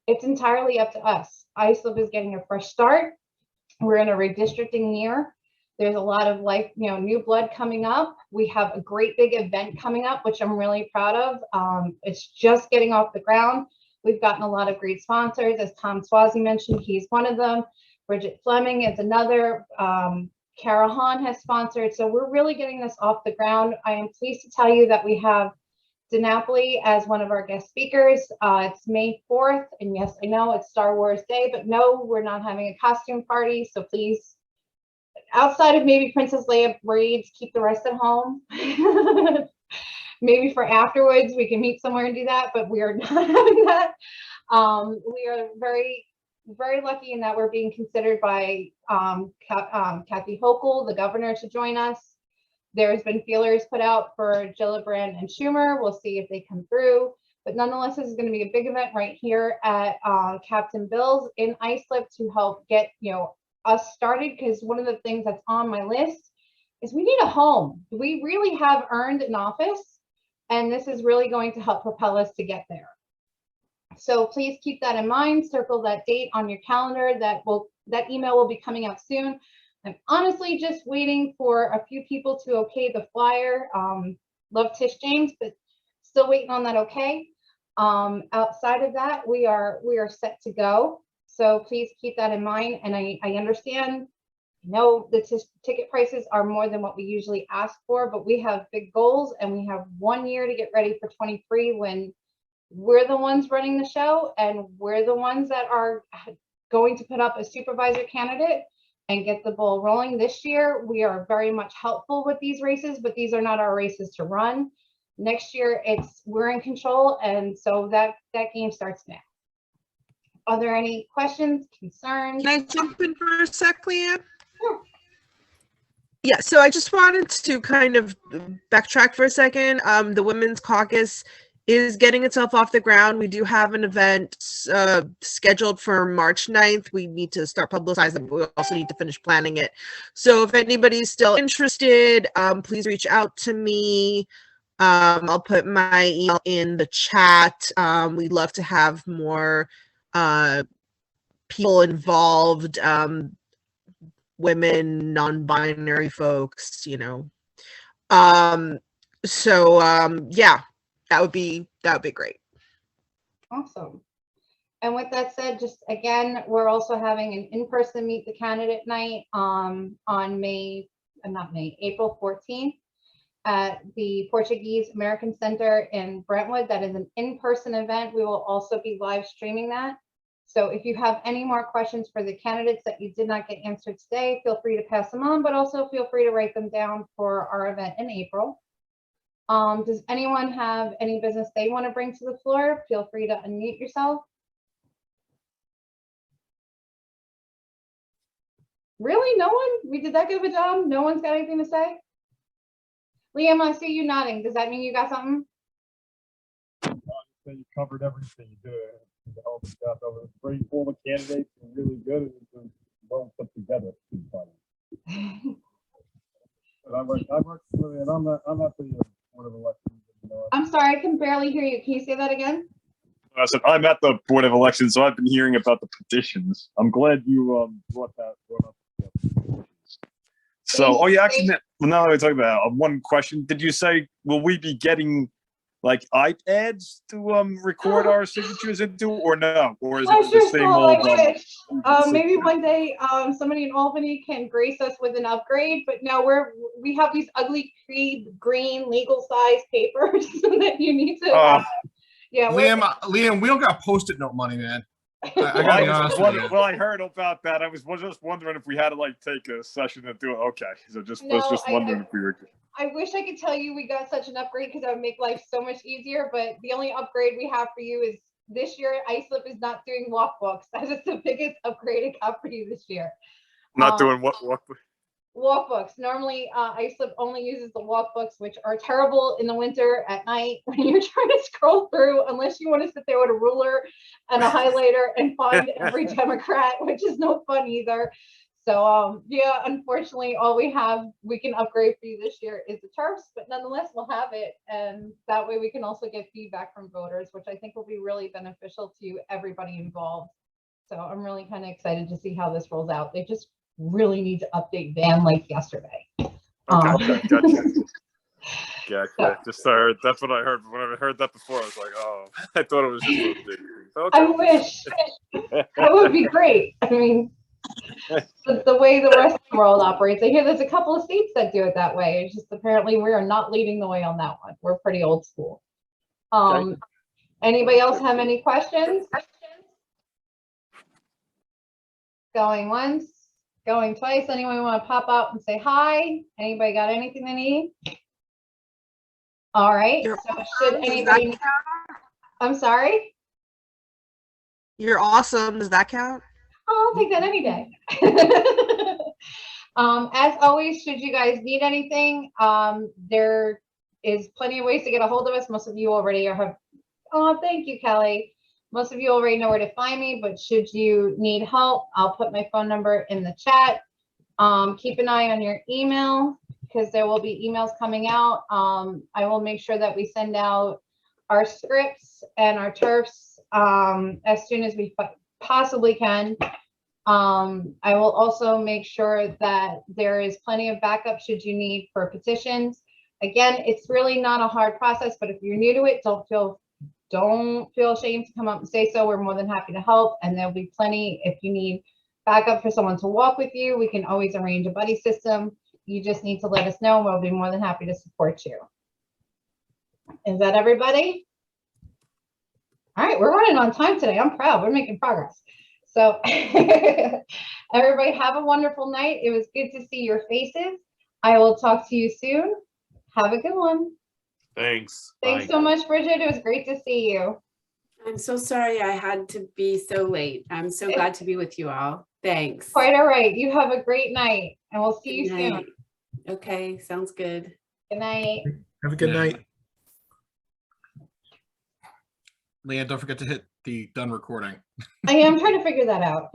it's entirely up to us. Islip is getting a fresh start. We're in a redistricting year. There's a lot of new blood coming up. We have a great big event coming up, which I'm really proud of. It's just getting off the ground. We've gotten a lot of great sponsors. As Tom Suozzi mentioned, he's one of them. Bridget Fleming is another. Kara Hahn has sponsored. So we're really getting this off the ground. I am pleased to tell you that we have DiNapoli as one of our guest speakers. It's May 4th, and yes, I know it's Star Wars Day, but no, we're not having a costume party. So please, outside of maybe Princess Leia braids, keep the rest at home. Maybe for afterwards, we can meet somewhere and do that, but we are not having that. We are very, very lucky in that we're being considered by Kathy Hochul, the governor, to join us. There's been feelers put out for Gillibrand and Schumer. We'll see if they come through. But nonetheless, this is going to be a big event right here at Captain Bill's in Islip to help get us started. Because one of the things that's on my list is we need a home. We really have earned an office, and this is really going to help propel us to get there. So please keep that in mind. Circle that date on your calendar. That email will be coming out soon. I'm honestly just waiting for a few people to okay the flyer. Love Tish James, but still waiting on that okay. Outside of that, we are set to go. So please keep that in mind. And I understand, the ticket prices are more than what we usually ask for, but we have big goals and we have 1 year to get ready for 23 when we're the ones running the show and we're the ones that are going to put up a supervisor candidate and get the ball rolling. This year, we are very much helpful with these races, but these are not our races to run. Next year, we're in control, and so that game starts now. Are there any questions, concerns? Can I jump in for a sec, Leanne? Sure. Yeah, so I just wanted to kind of backtrack for a second. The Women's Caucus is getting itself off the ground. We do have an event scheduled for March 9th. We need to start publicizing it, but we also need to finish planning it. So if anybody's still interested, please reach out to me. I'll put my email in the chat. We'd love to have more people involved, women, non-binary folks, yeah. That would be great. Awesome. And with that said, just again, we're also having an in-person Meet the Candidate night on April 14th at the Portuguese American Center in Brentwood. That is an in-person event. We will also be live streaming that. So if you have any more questions for the candidates that you did not get answered today, feel free to pass them on, but also feel free to write them down for our event in April. Does anyone have any business they want to bring to the floor? Feel free to unmute yourself. Really? No one? We did that good of a job? No one's got anything to say? Liam, I see you nodding. Does that mean you got something? You covered everything. You did a hell of a job. Great, all the candidates are really good and well put together. But I work really, and I'm not the Board of Elections. I'm sorry, I can barely hear you. Can you say that again? I said I'm at the Board of Elections, so I've been hearing about the petitions. I'm glad you brought up the petitions. So, actually, now that we're talking about one question, did you say will we be getting like iPads to record our signatures into, or no? Or is it the same old? Maybe one day somebody in Albany can grace us with an upgrade, but no, we have these ugly green legal size papers that you need to. Liam, we don't got Post-it note money, man. I gotta be honest with you. Well, I heard about that. I was just wondering if we had to like take a session and do it. Okay, so was just wondering if we were. I wish I could tell you we got such an upgrade because that would make life so much easier, but the only upgrade we have for you is this year, Islip is not doing walk books. That is the biggest upgrade it got for you this year. Not doing what? Walk books. Normally, Islip only uses the walk books, which are terrible in the winter at night when you're trying to scroll through, unless you want to sit there with a ruler and a highlighter and find every Democrat, which is no fun either. So, yeah, unfortunately, all we can upgrade for you this year is the turfs, but nonetheless, we'll have it. And that way we can also get feedback from voters, which I think will be really beneficial to everybody involved. So I'm really kind of excited to see how this rolls out. They just really need to update Van like yesterday. Okay, gotcha. Gotcha. Just heard. That's what I heard. When I heard that before, I was like, oh, I thought it was just a big. Okay. I wish. That would be great. I mean, the way the rest of the world operates, I hear there's a couple of states that do it that way. It's just apparently we are not leading the way on that one. We're pretty old school. Anybody else have any questions? Going once, going twice. Anyone want to pop out and say hi? Anybody got anything they need? All right. So should anybody? I'm sorry. You're awesome. Does that count? Oh, I'll take that any day. As always, should you guys need anything, there is plenty of ways to get a hold of us. Most of you already have. Oh, thank you, Kelly. Most of you already know where to find me, but should you need help, I'll put my phone number in the chat. Keep an eye on your email because there will be emails coming out. I will make sure that we send out our scripts and our turfs as soon as we possibly can. I will also make sure that there is plenty of backup should you need for petitions. Again, it's really not a hard process, but if you're new to it, don't feel ashamed to come up and say so. We're more than happy to help, and there'll be plenty. If you need backup for someone to walk with you, we can always arrange a buddy system. You just need to let us know, and we'll be more than happy to support you. Is that everybody? All right, we're running on time today. I'm proud. We're making progress. So everybody have a wonderful night. It was good to see your faces. I will talk to you soon. Have a good one. Thanks. Thanks so much, Bridget. It was great to see you. I'm so sorry I had to be so late. I'm so glad to be with you all. Thanks. Quite all right. You have a great night, and we'll see you soon. Okay, sounds good. Good night. Have a good night. Leanne, don't forget to hit the done recording. I am trying to figure that out.